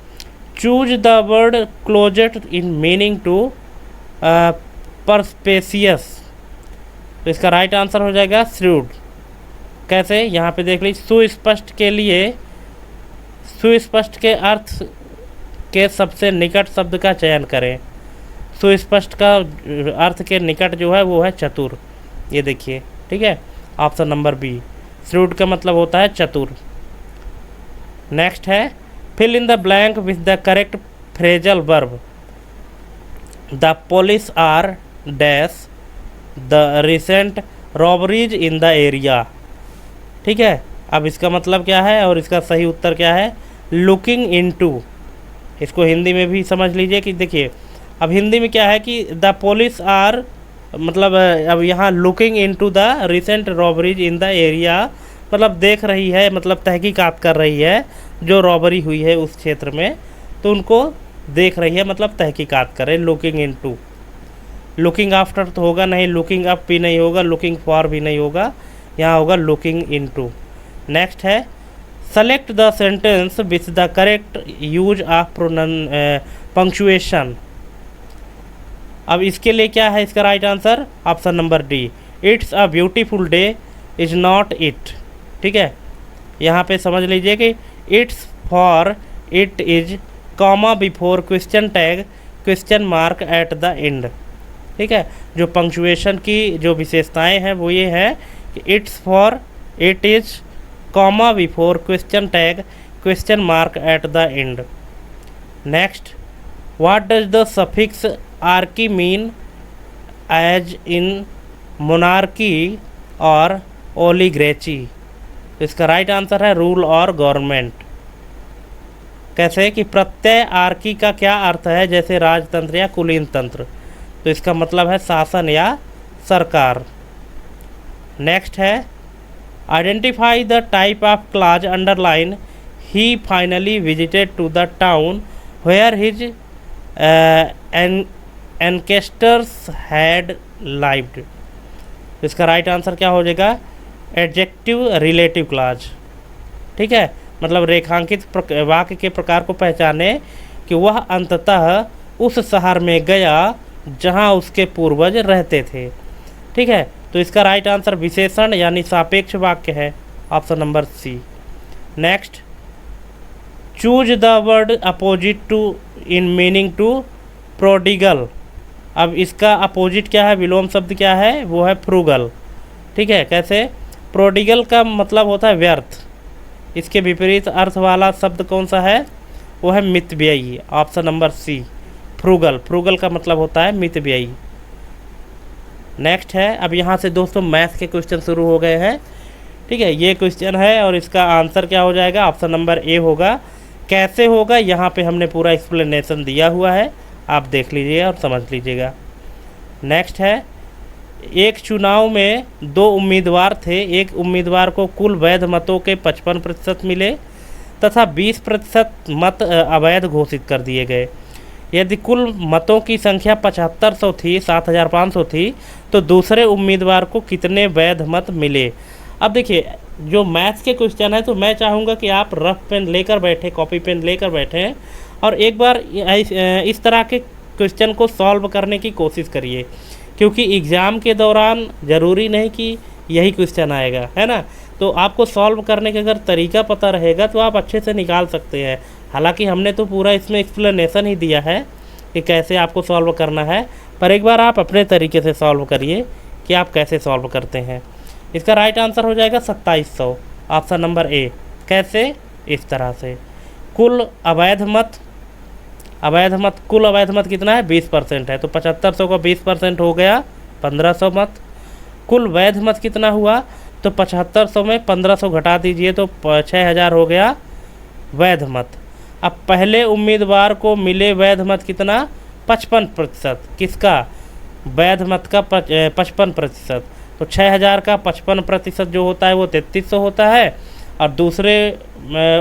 choose the word closest in meaning to perspicacious. तो इसका राइट आंसर हो जाएगा श्रूड। कैसे, यहाँ पे देख लीजिए, सुस्पष्ट के लिए सुस्पष्ट के अर्थ के सबसे निकट शब्द का चयन करें। सुस्पष्ट का अर्थ के निकट जो है वो है चतुर। ये देखिए, ठीक है, ऑप्शन नंबर बी। श्रूड का मतलब होता है चतुर। नेक्स्ट है fill in the blank with the correct phrasal verb. The police are dash the recent robberies in the area. ठीक है, अब इसका मतलब क्या है और इसका सही उत्तर क्या है? Looking into. इसको हिंदी में भी समझ लीजिए कि देखिए, अब हिंदी में क्या है कि द पुलिस आर, मतलब अब यहाँ looking into the recent robberies in the area, मतलब देख रही है, मतलब तहकीकात कर रही है जो रॉबरी हुई है उस क्षेत्र में, तो उनको देख रही है, मतलब तहकीकात करे। लुकिंग इनटू, लुकिंग आफ्टर तो होगा नहीं, लुकिंग अप भी नहीं होगा, लुकिंग फॉर भी नहीं होगा, यहाँ होगा लुकिंग इनटू। नेक्स्ट है select the sentence with the correct use of punctuation. अब इसके लिए क्या है इसका right answer? Option number D, it's a beautiful day is not it. ठीक है, यहाँ पे समझ लीजिए कि it's for it is comma before question tag question mark at the and. ठीक है, जो पंक्चुएशन की जो विशेषताएं हैं वो ये है कि it's for it is comma before question tag question mark at the end. Next, what does the suffix archy mean as in monarchy और ओलिग्रेची? इसका राइट आंसर है रूल और गवर्नमेंट। कैसे कि प्रत्यय आर्की का क्या अर्थ है? जैसे राजतंत्र या कुलीन तंत्र, तो इसका मतलब है शासन या सरकार। नेक्स्ट है identify the type of clause underline he finally visited to the town where his ancestors had lived. इसका राइट आंसर क्या हो जाएगा? Adjective relative clause. ठीक है, मतलब रेखांकित वाक्य के प्रकार को पहचाने कि वह अंततः उस शहर में गया जहां उसके पूर्वज रहते थे। ठीक है, तो इसका राइट आंसर विशेषण यानी सापेक्ष वाक्य है, option number C. Next, choose the word opposite to in meaning to prodigal. अब इसका अपोजिट क्या है, विलोम शब्द क्या है? वो है फ्रूगल। ठीक है, कैसे? प्रोडिगल का मतलब होता है व्यर्थ, इसके विपरीत अर्थ वाला शब्द कौन सा है? वो है मितव्ययी, option number C, frugal. Frugal का मतलब होता है मितव्ययी। नेक्स्ट है, अब यहाँ से दोस्तों मैथ्स के क्वेश्चन शुरू हो गए हैं। ठीक है, ये क्वेश्चन है और इसका आंसर क्या हो जाएगा? ऑप्शन नंबर ए होगा। कैसे होगा, यहाँ पे हमने पूरा एक्सप्लेनेशन दिया हुआ है, आप देख लीजिएगा और समझ लीजिएगा। नेक्स्ट है, एक चुनाव में 2 उम्मीदवार थे। एक उम्मीदवार को कुल वैध मतों के 55% मिले तथा 20% मत अवैध घोषित कर दिए गए। यदि कुल मतों की संख्या 7500 थी, 7500 थी, तो दूसरे उम्मीदवार को कितने वैध मत मिले? अब देखिए, जो मैथ्स के क्वेश्चन है तो मैं चाहूँगा कि आप रफ पेन लेकर बैठे, कॉपी पेन लेकर बैठें और एक बार इस तरह के क्वेश्चन को सॉल्व करने की कोशिश करिए, क्योंकि एग्ज़ाम के दौरान ज़रूरी नहीं कि यही क्वेश्चन आएगा, है ना। तो आपको सॉल्व करने का अगर तरीका पता रहेगा तो आप अच्छे से निकाल सकते हैं। हालांकि हमने तो पूरा इसमें एक्सप्लेनेशन ही दिया है कि कैसे आपको सॉल्व करना है, पर एक बार आप अपने तरीके से सॉल्व करिए कि आप कैसे सॉल्व करते हैं। इसका राइट आंसर हो जाएगा 2700, ऑप्शन नंबर ए। कैसे? इस तरह से कुल अवैध मत कुल अवैध मत कितना है? 20% है, तो 7500 का 20% हो गया 1500 मत। कुल वैध मत कितना हुआ? तो 7500 में 1500 घटा दीजिए तो 6000 हो गया वैध मत। अब पहले उम्मीदवार को मिले वैध मत कितना? 55%। किसका? वैध मत का 55%। तो 6000 का 55% जो होता है वो 3300 होता है, और दूसरे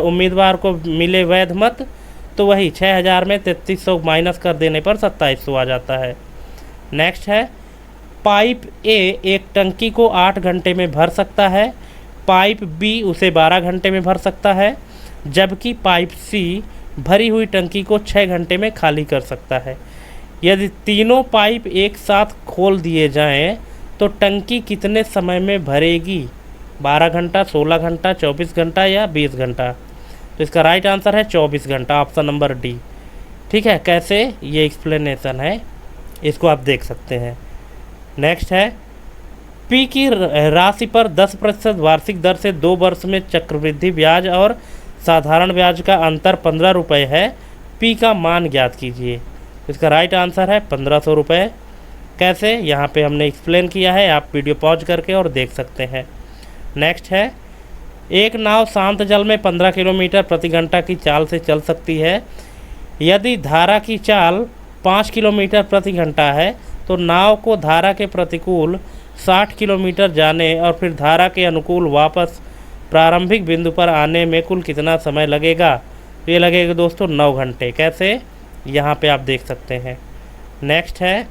उम्मीदवार को मिले वैध मत तो वही 6000 में 3300 माइनस कर देने पर 2700 आ जाता है। नेक्स्ट है, पाइप ए एक टंकी को 8 घंटे में भर सकता है, पाइप बी उसे 12 घंटे में भर सकता है, जबकि पाइप सी भरी हुई टंकी को 6 घंटे में खाली कर सकता है। यदि तीनों पाइप एक साथ खोल दिए जाएं तो टंकी कितने समय में भरेगी? 12 घंटा, 16 घंटा, 24 घंटा या 20 घंटा? तो इसका राइट आंसर है 24 घंटा, ऑप्शन नंबर डी। ठीक है, कैसे? ये एक्सप्लेनेशन है, इसको आप देख सकते हैं। नेक्स्ट है, पी की राशि पर 10% वार्षिक दर से 2 वर्ष में चक्रवृद्धि ब्याज और साधारण ब्याज का अंतर 15 रुपये है। पी का मान ज्ञात कीजिए। इसका राइट आंसर है 1500 रुपये। कैसे, यहाँ पे हमने एक्सप्लेन किया है, आप वीडियो पॉज करके और देख सकते हैं। नेक्स्ट है, एक नाव शांत जल में 15 किलोमीटर प्रति घंटा की चाल से चल सकती है। यदि धारा की चाल 5 किलोमीटर प्रति घंटा है तो नाव को धारा के प्रतिकूल 60 किलोमीटर जाने और फिर धारा के अनुकूल वापस प्रारंभिक बिंदु पर आने में कुल कितना समय लगेगा? तो ये लगेगा दोस्तों 9 घंटे। कैसे, यहाँ पे आप देख सकते हैं। नेक्स्ट है,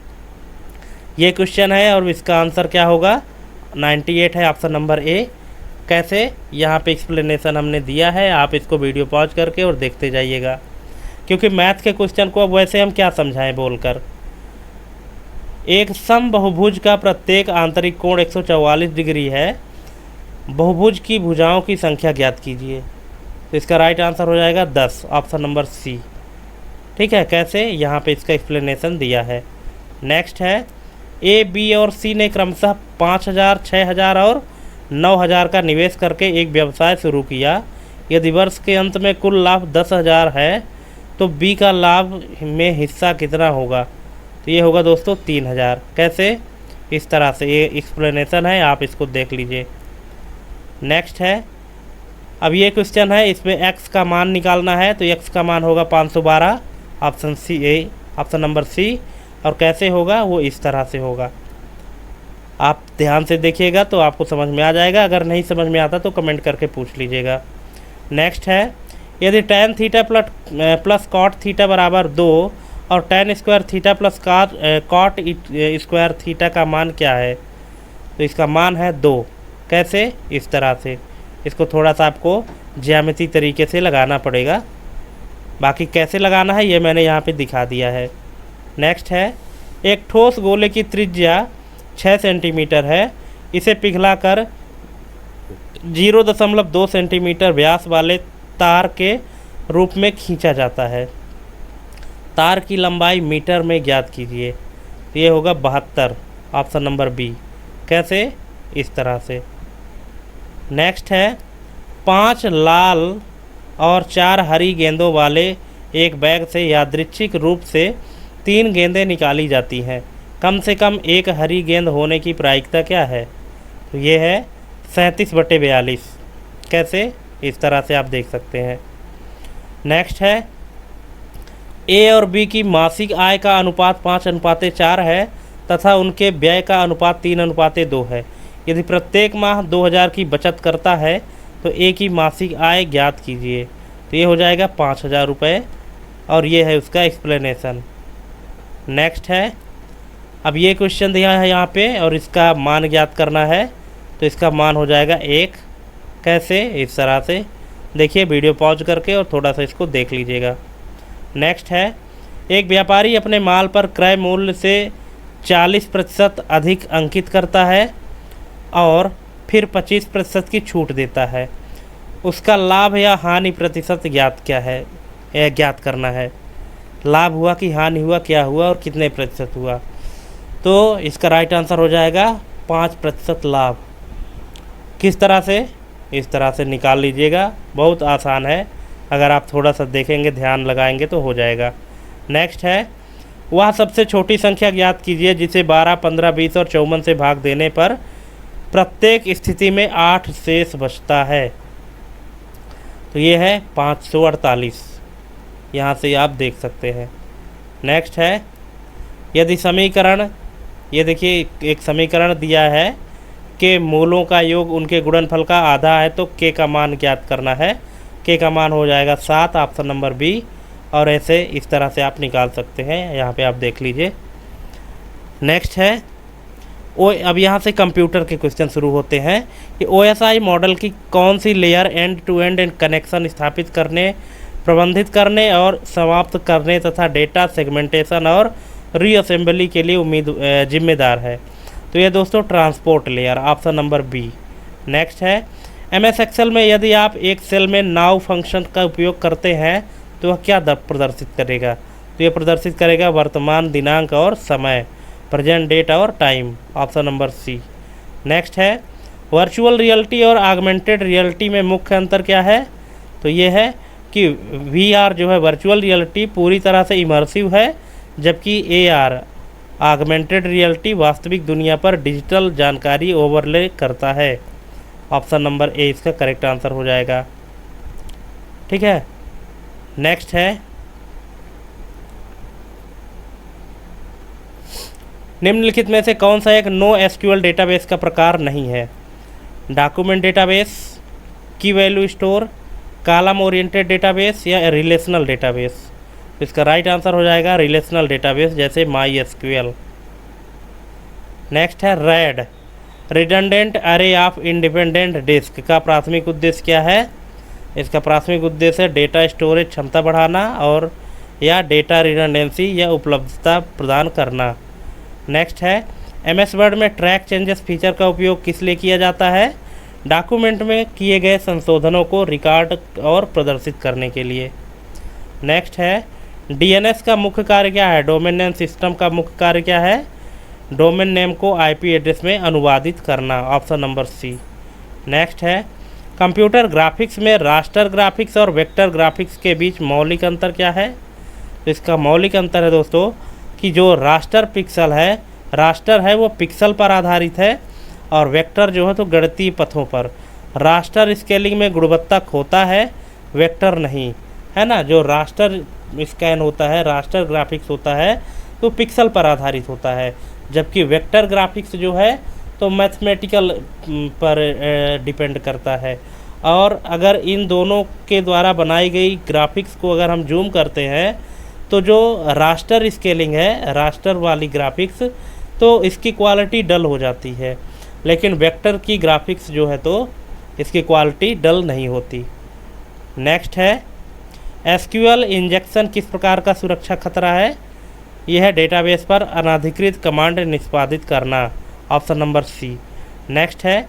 ये क्वेश्चन है और इसका आंसर क्या होगा? 98 है, ऑप्शन नंबर ए। कैसे, यहाँ पे एक्सप्लेनेशन हमने दिया है, आप इसको वीडियो पॉज करके और देखते जाइएगा, क्योंकि मैथ के क्वेश्चन को अब वैसे हम क्या समझाएं बोलकर। एक समबहुभुज का प्रत्येक आंतरिक कोण 144 डिग्री है। बहुभुज की भुजाओं की संख्या ज्ञात कीजिए। तो इसका राइट आंसर हो जाएगा 10, ऑप्शन नंबर सी। ठीक है, कैसे, यहाँ पे इसका एक्सप्लेनेशन दिया है। नेक्स्ट है, ए, बी और सी ने क्रमशः 5000, 6000 और 9000 का निवेश करके एक व्यवसाय शुरू किया। यदि वर्ष के अंत में कुल लाभ 10,000 है तो बी का लाभ में हिस्सा कितना होगा? तो ये होगा दोस्तों 3000। कैसे, इस तरह से ये एक्सप्लेनेशन है, आप इसको देख लीजिए। नेक्स्ट है, अब ये क्वेश्चन है, इसमें x का मान निकालना है। तो x का मान होगा 512, ऑप्शन सी ए, ऑप्शन नंबर सी। और कैसे होगा, वो इस तरह से होगा। आप ध्यान से देखिएगा तो आपको समझ में आ जाएगा, अगर नहीं समझ में आता तो कमेंट करके पूछ लीजिएगा। नेक्स्ट है, यदि tan theta plus cot theta बराबर 2 और tan square theta plus cot square theta का मान क्या है? तो इसका मान है 2। कैसे, इस तरह से। इसको थोड़ा सा आपको ज्यामिति तरीके से लगाना पड़ेगा, बाकी कैसे लगाना है ये मैंने यहाँ पे दिखा दिया है। नेक्स्ट है, एक ठोस गोले की त्रिज्या 6 सेंटीमीटर है। इसे पिघलाकर 0.2 सेंटीमीटर व्यास वाले तार के रूप में खींचा जाता है। तार की लंबाई मीटर में ज्ञात कीजिए। तो ये होगा 72, ऑप्शन नंबर बी। कैसे, इस तरह से। नेक्स्ट है, 5 लाल और 4 हरी गेंदों वाले एक बैग से यादृच्छिक रूप से 3 गेंदें निकाली जाती हैं। कम से कम एक हरी गेंद होने की प्रायिकता क्या है? तो ये है 37/42। कैसे, इस तरह से आप देख सकते हैं। नेक्स्ट है, ए और बी की मासिक आय का अनुपात 5:4 है तथा उनके व्यय का अनुपात 3:2 है। यदि प्रत्येक माह 2000 की बचत करता है तो ए की मासिक आय ज्ञात कीजिए। तो ये हो जाएगा 5000 रुपये और ये है उसका एक्सप्लेनेशन। नेक्स्ट है, अब ये क्वेश्चन दिया है यहाँ पे और इसका मान ज्ञात करना है। तो इसका मान हो जाएगा 1। कैसे, इस तरह से। देखिए वीडियो पॉज करके और थोड़ा सा इसको देख लीजिएगा। नेक्स्ट है, एक व्यापारी अपने माल पर क्रय मूल्य से 40% अधिक अंकित करता है और फिर 25% की छूट देता है। उसका लाभ या हानि प्रतिशत ज्ञात करना है। लाभ हुआ कि हानि हुआ, क्या हुआ और कितने प्रतिशत हुआ? तो इसका राइट आंसर हो जाएगा 5% लाभ। किस तरह से? इस तरह से निकाल लीजिएगा, बहुत आसान है, अगर आप थोड़ा सा देखेंगे, ध्यान लगाएंगे तो हो जाएगा। नेक्स्ट है, वह सबसे छोटी संख्या ज्ञात कीजिए जिसे 12, 15, 20 और 54 से भाग देने पर प्रत्येक स्थिति में 8 शेष बचता है। तो ये है 548। यहाँ से आप देख सकते हैं। नेक्स्ट है, यदि समीकरण, ये देखिए एक समीकरण दिया है कि मूलों का योग उनके गुणनफल का आधा है तो के का मान ज्ञात करना है। के का मान हो जाएगा 7, ऑप्शन नंबर बी। और ऐसे इस तरह से आप निकाल सकते हैं, यहाँ पे आप देख लीजिए। नेक्स्ट है, अब यहाँ से कंप्यूटर के क्वेश्चन शुरू होते हैं कि OSI मॉडल की कौन सी layer end to end connection स्थापित करने, प्रबंधित करने और समाप्त करने तथा डेटा सेगमेंटेशन और रीअसेंबली के लिए जिम्मेदार है? तो ये दोस्तों transport layer, option number B. Next है, MS एक्सेल में यदि आप एक सेल में नाउ फंक्शन का उपयोग करते हैं तो वह क्या प्रदर्शित करेगा? तो ये प्रदर्शित करेगा वर्तमान दिनांक और समय, प्रेजेंट डेट और time, option number C. Next है वर्चुअल रियलिटी और ऑगमेंटेड रियलिटी में मुख्य अंतर क्या है? तो ये है कि VR जो है वर्चुअल रियलिटी पूरी तरह से इमर्सिव है, जबकि AR ऑगमेंटेड रियलिटी वास्तविक दुनिया पर डिजिटल जानकारी ओवरले करता है। ऑप्शन नंबर ए इसका करेक्ट आंसर हो जाएगा। ठीक है, नेक्स्ट है निम्नलिखित में से कौन सा एक नो एसक्यूएल डेटाबेस का प्रकार नहीं है? डॉक्यूमेंट डेटाबेस, की value store, column oriented database या रिलेशनल डेटाबेस? इसका राइट आंसर हो जाएगा रिलेशनल डेटाबेस, जैसे माई एसक्यूएल। नेक्स्ट है रेड, रिडंडेंट अरे ऑफ इंडिपेंडेंट डिस्क का प्राथमिक उद्देश्य क्या है? इसका प्राथमिक उद्देश्य है डेटा स्टोरेज क्षमता बढ़ाना और या डेटा रिडंडेंसी या उपलब्धता प्रदान करना। नेक्स्ट है MS वर्ड में ट्रैक चेंजेस फीचर का उपयोग किस लिए किया जाता है? डॉक्यूमेंट में किए गए संशोधनों को रिकॉर्ड और प्रदर्शित करने के लिए। नेक्स्ट है DNS का मुख्य कार्य क्या है? डोमेन नेम सिस्टम का मुख्य कार्य क्या है? डोमेन नेम को IP एड्रेस में अनुवादित करना। Option number C. नेक्स्ट है कंप्यूटर ग्राफिक्स में रास्टर ग्राफिक्स और वेक्टर ग्राफिक्स के बीच मौलिक अंतर क्या है? तो इसका मौलिक अंतर है दोस्तों कि जो रास्टर पिक्सल है, रास्टर है वो पिक्सल पर आधारित है और वेक्टर जो है तो गणितीय पथों पर। रास्टर स्केलिंग में गुणवत्ता खोता है, वेक्टर नहीं, है ना। जो रास्टर स्कैन होता है, रास्टर ग्राफिक्स होता है तो पिक्सल पर आधारित होता है, जबकि वेक्टर ग्राफिक्स जो है तो मैथमेटिकल पर डिपेंड करता है। और अगर इन दोनों के द्वारा बनाई गई ग्राफिक्स को अगर हम जूम करते हैं तो जो रास्टर स्केलिंग है, रास्टर वाली ग्राफिक्स, तो इसकी क्वालिटी डल हो जाती है, लेकिन वेक्टर की ग्राफिक्स जो है तो इसकी क्वालिटी डल नहीं होती। नेक्स्ट है SQL इंजेक्शन किस प्रकार का सुरक्षा खतरा है? यह है डेटाबेस पर अनाधिकृत कमांड निष्पादित करना। Option number C. नेक्स्ट है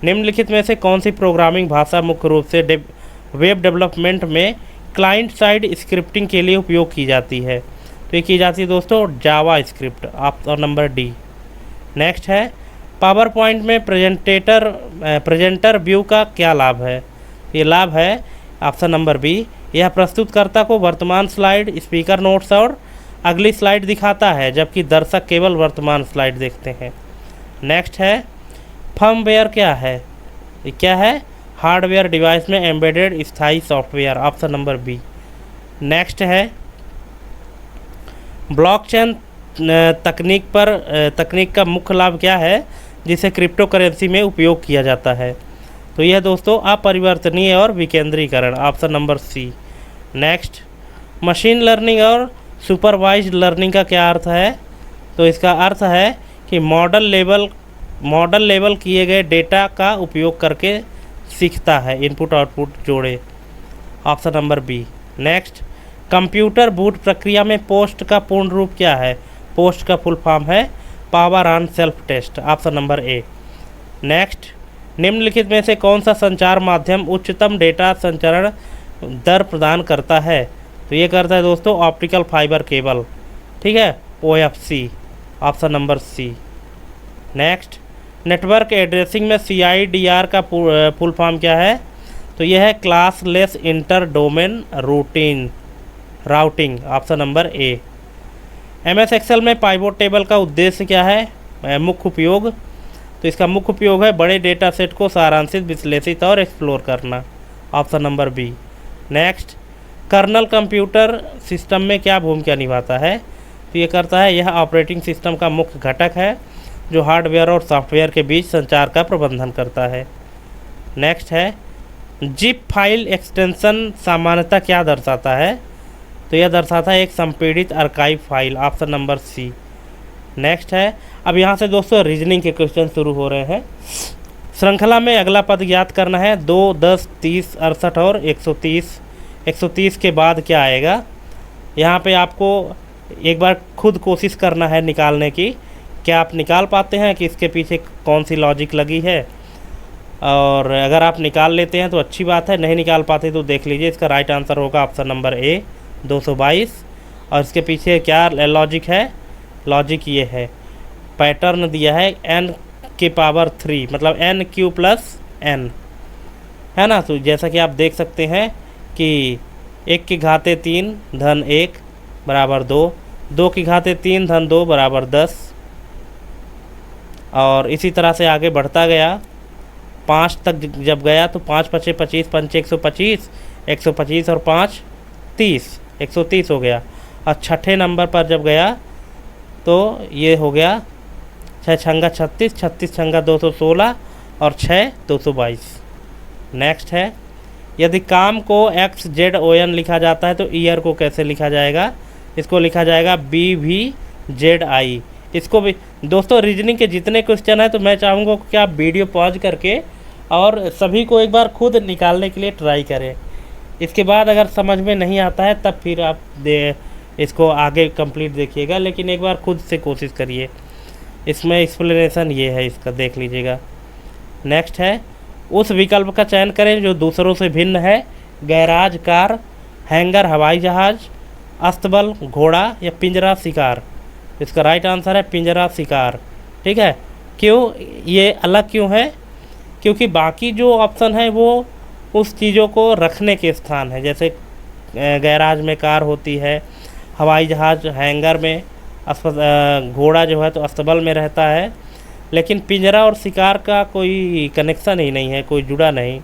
निम्नलिखित में से कौन सी प्रोग्रामिंग भाषा मुख्य रूप से वेब डेवलपमेंट में क्लाइंट साइड स्क्रिप्टिंग के लिए उपयोग की जाती है? तो ये की जाती है दोस्तों JavaScript. Option number D. Next है पावर पॉइंट में प्रेजेंटर व्यू का क्या लाभ है? ये लाभ है ऑप्शन नंबर बी, यह प्रस्तुतकर्ता को वर्तमान स्लाइड, स्पीकर नोट्स और अगली स्लाइड दिखाता है, जबकि दर्शक केवल वर्तमान स्लाइड देखते हैं। नेक्स्ट है फर्मवेयर क्या है? ये क्या है? हार्डवेयर डिवाइस में एम्बेडेड स्थायी software. Option number B. Next है ब्लॉकचेन तकनीक का मुख्य लाभ क्या है जिसे क्रिप्टो करेंसी में उपयोग किया जाता है? तो यह दोस्तों अपरिवर्तनीय और विकेंद्रीकरण। Option number C. Next machine learning और सुपरवाइज्ड लर्निंग का क्या अर्थ है? तो इसका अर्थ है कि मॉडल लेवल किए गए डेटा का उपयोग करके सीखता है, इनपुट आउटपुट जोड़े। Option number B. Next computer boot प्रक्रिया में पोस्ट का पूर्ण रूप क्या है? पोस्ट का फुल फॉर्म है power on self test. Option number A. Next निम्नलिखित में से कौन सा संचार माध्यम उच्चतम डेटा संचरण दर प्रदान करता है? तो ये करता है दोस्तों ऑप्टिकल फाइबर केबल, ठीक है, OFC। Option number C. Next network addressing में CIDR का फुल फॉर्म क्या है? तो यह है classless inter domain routing. Option number A. MS Excel में पाइवोट टेबल का उद्देश्य क्या है? मुख्य उपयोग। तो इसका मुख्य उपयोग है बड़े डेटा सेट को सारांशित, विश्लेषित और एक्सप्लोर करना। Option number B. Next kernel computer system में क्या भूमिका निभाता है? तो ये करता है, यह ऑपरेटिंग सिस्टम का मुख्य घटक है जो हार्डवेयर और सॉफ्टवेयर के बीच संचार का प्रबंधन करता है। नेक्स्ट है जिप फाइल एक्सटेंशन सामान्यतः क्या दर्शाता है? तो यह दर्शाता है एक संपीड़ित archive file. Option number C. Next है अब यहाँ से दोस्तों रीजनिंग के क्वेश्चन शुरू हो रहे हैं। श्रृंखला में अगला पद ज्ञात करना है। 2, 10, 30, 68 और 130। 130 के बाद क्या आएगा? यहाँ पे आपको एक बार खुद कोशिश करना है निकालने की, क्या आप निकाल पाते हैं कि इसके पीछे कौन सी लॉजिक लगी है। और अगर आप निकाल लेते हैं तो अच्छी बात है, नहीं निकाल पाते तो देख लीजिए। इसका राइट आंसर होगा ऑप्शन नंबर ए 222। और इसके पीछे क्या लॉजिक है? लॉजिक ये है, पैटर्न दिया है की पावर 3 मतलब NQ प्लस N, है ना। तो जैसा कि आप देख सकते हैं कि 1 की घाते 3 धन 1 बराबर 2, 2 की घाते 3 धन 2 बराबर 10, और इसी तरह से आगे बढ़ता गया। 5 तक जब गया तो 5 पचे 25, 5 125, 125 और 5 30, 130 हो गया। और छठे नंबर पर जब गया तो ये हो गया 6 छंगा 36, 36 छंगा 216 और 6 222। नेक्स्ट है, यदि काम को XZON लिखा जाता है तो ईयर को कैसे लिखा जाएगा? इसको लिखा जाएगा BVZI। इसको भी दोस्तों रीजनिंग के जितने क्वेश्चन हैं तो मैं चाहूँगा कि आप वीडियो पॉज करके और सभी को एक बार खुद निकालने के लिए ट्राई करें। इसके बाद अगर समझ में नहीं आता है तब फिर आप इसको आगे कंप्लीट देखिएगा, लेकिन एक बार खुद से कोशिश करिए। इसमें एक्सप्लेनेशन ये है, इसका देख लीजिएगा। नेक्स्ट है, उस विकल्प का चयन करें जो दूसरों से भिन्न है। गैराज कार, हैंगर हवाई जहाज़, अस्तबल घोड़ा या पिंजरा शिकार। इसका राइट आंसर है पिंजरा शिकार। ठीक है, क्यों ये अलग क्यों है? क्योंकि बाकी जो ऑप्शन है वो उस चीज़ों को रखने के स्थान है, जैसे गैराज में कार होती है, हवाई जहाज़ हैंगर में, घोड़ा जो है तो अस्तबल में रहता है। लेकिन पिंजरा और शिकार का कोई कनेक्शन ही नहीं है, कोई जुड़ा नहीं,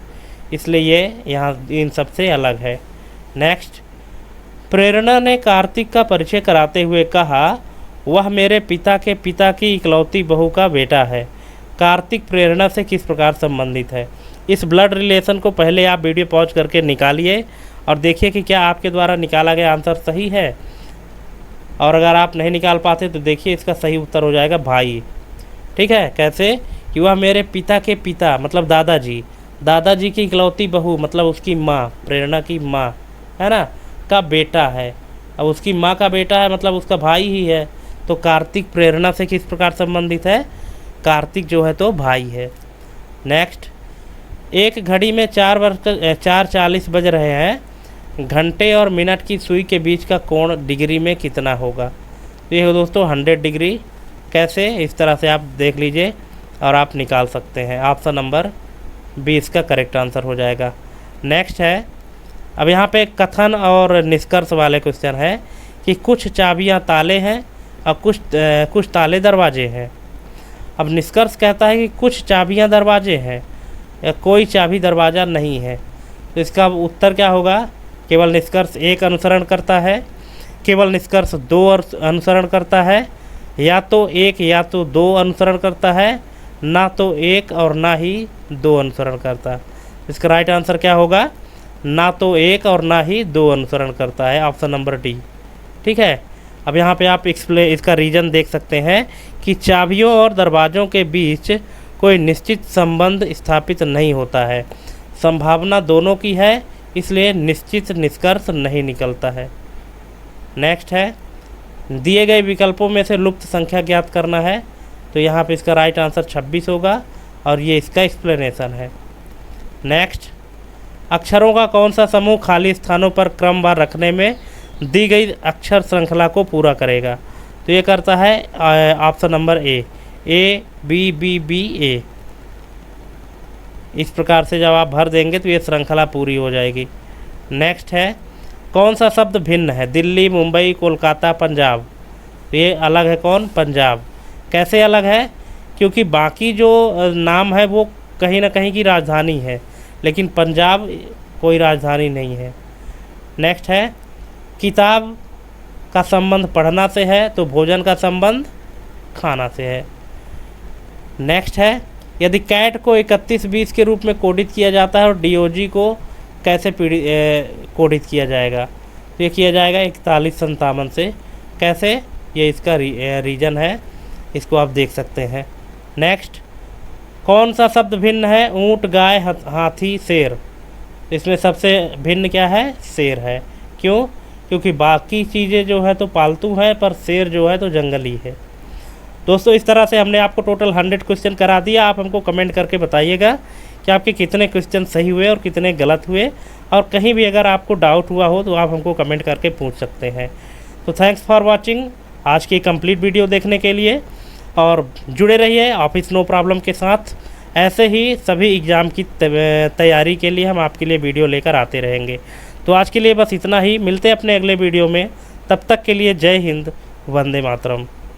इसलिए ये यहाँ इन सब से अलग है। नेक्स्ट, प्रेरणा ने कार्तिक का परिचय कराते हुए कहा, वह मेरे पिता के पिता की इकलौती बहू का बेटा है। कार्तिक प्रेरणा से किस प्रकार संबंधित है? इस ब्लड रिलेशन को पहले आप वीडियो पॉज करके निकालिए और देखिए कि क्या आपके द्वारा निकाला गया आंसर सही है। और अगर आप नहीं निकाल पाते तो देखिए इसका सही उत्तर हो जाएगा भाई। ठीक है, कैसे कि वह मेरे पिता के पिता मतलब दादाजी, दादाजी की इकलौती बहू मतलब उसकी माँ, प्रेरणा की माँ है ना, का बेटा है। अब उसकी माँ का बेटा है मतलब उसका भाई ही है। तो कार्तिक प्रेरणा से किस प्रकार संबंधित है? कार्तिक जो है तो भाई है। नेक्स्ट, एक घड़ी में 4:40 बज रहे हैं, घंटे और मिनट की सुई के बीच का कोण डिग्री में कितना होगा? तो ये दोस्तों 100 डिग्री। कैसे? इस तरह से आप देख लीजिए और आप निकाल सकते हैं। ऑप्शन नंबर 20 का करेक्ट आंसर हो जाएगा। नेक्स्ट है, अब यहाँ पे कथन और निष्कर्ष वाले क्वेश्चन है कि कुछ चाबियाँ ताले हैं और कुछ ताले दरवाजे हैं। अब निष्कर्ष कहता है कि कुछ चाबियाँ दरवाजे हैं या कोई चाबी दरवाज़ा नहीं है। तो इसका उत्तर क्या होगा? केवल निष्कर्ष 1 अनुसरण करता है, केवल निष्कर्ष 2 अनुसरण करता है, या तो 1 या तो 2 अनुसरण करता है, ना तो 1 और ना ही 2 अनुसरण करता। इसका राइट आंसर क्या होगा? ना तो 1 और ना ही 2 अनुसरण करता है, ऑप्शन नंबर डी। ठीक है, अब यहाँ पे आप इसका रीज़न देख सकते हैं कि चाबियों और दरवाज़ों के बीच कोई निश्चित संबंध स्थापित नहीं होता है, संभावना दोनों की है, इसलिए निश्चित निष्कर्ष नहीं निकलता है। नेक्स्ट है, दिए गए विकल्पों में से लुप्त संख्या ज्ञात करना है। तो यहाँ पे इसका राइट आंसर 26 होगा और ये इसका एक्सप्लेनेशन है। नेक्स्ट, अक्षरों का कौन सा समूह खाली स्थानों पर क्रमवार रखने में दी गई अक्षर श्रृंखला को पूरा करेगा? तो ये करता है option number A B B B A. इस प्रकार से जब आप भर देंगे तो ये श्रृंखला पूरी हो जाएगी। नेक्स्ट है, कौन सा शब्द भिन्न है? दिल्ली, मुंबई, कोलकाता, पंजाब। तो ये अलग है कौन? पंजाब। कैसे अलग है? क्योंकि बाकी जो नाम है वो कहीं ना कहीं की राजधानी है, लेकिन पंजाब कोई राजधानी नहीं है। नेक्स्ट है, किताब का संबंध पढ़ना से है तो भोजन का संबंध खाना से है। नेक्स्ट है, यदि कैट को 3120 के रूप में कोडित किया जाता है और डीओजी को कैसे कोडित किया जाएगा? तो ये किया जाएगा 4157 से। कैसे? ये इसका रीजन है, इसको आप देख सकते हैं। नेक्स्ट, कौन सा शब्द भिन्न है? ऊँट, गाय, हाथी, शेर। इसमें सबसे भिन्न क्या है? शेर है। क्यों? क्योंकि बाकी चीज़ें जो है तो पालतू हैं, पर शेर जो है तो जंगली है। दोस्तों, इस तरह से हमने आपको टोटल 100 क्वेश्चन करा दिया। आप हमको कमेंट करके बताइएगा कि आपके कितने क्वेश्चन सही हुए और कितने गलत हुए, और कहीं भी अगर आपको डाउट हुआ हो तो आप हमको कमेंट करके पूछ सकते हैं। तो थैंक्स फॉर वॉचिंग। आज की कंप्लीट वीडियो देखने के लिए और जुड़े रहिए ऑफिस नो प्रॉब्लम के साथ। ऐसे ही सभी एग्ज़ाम की तैयारी के लिए हम आपके लिए वीडियो लेकर आते रहेंगे। तो आज के लिए बस इतना ही, मिलते हैं अपने अगले वीडियो में। तब तक के लिए जय हिंद, वंदे मातरम।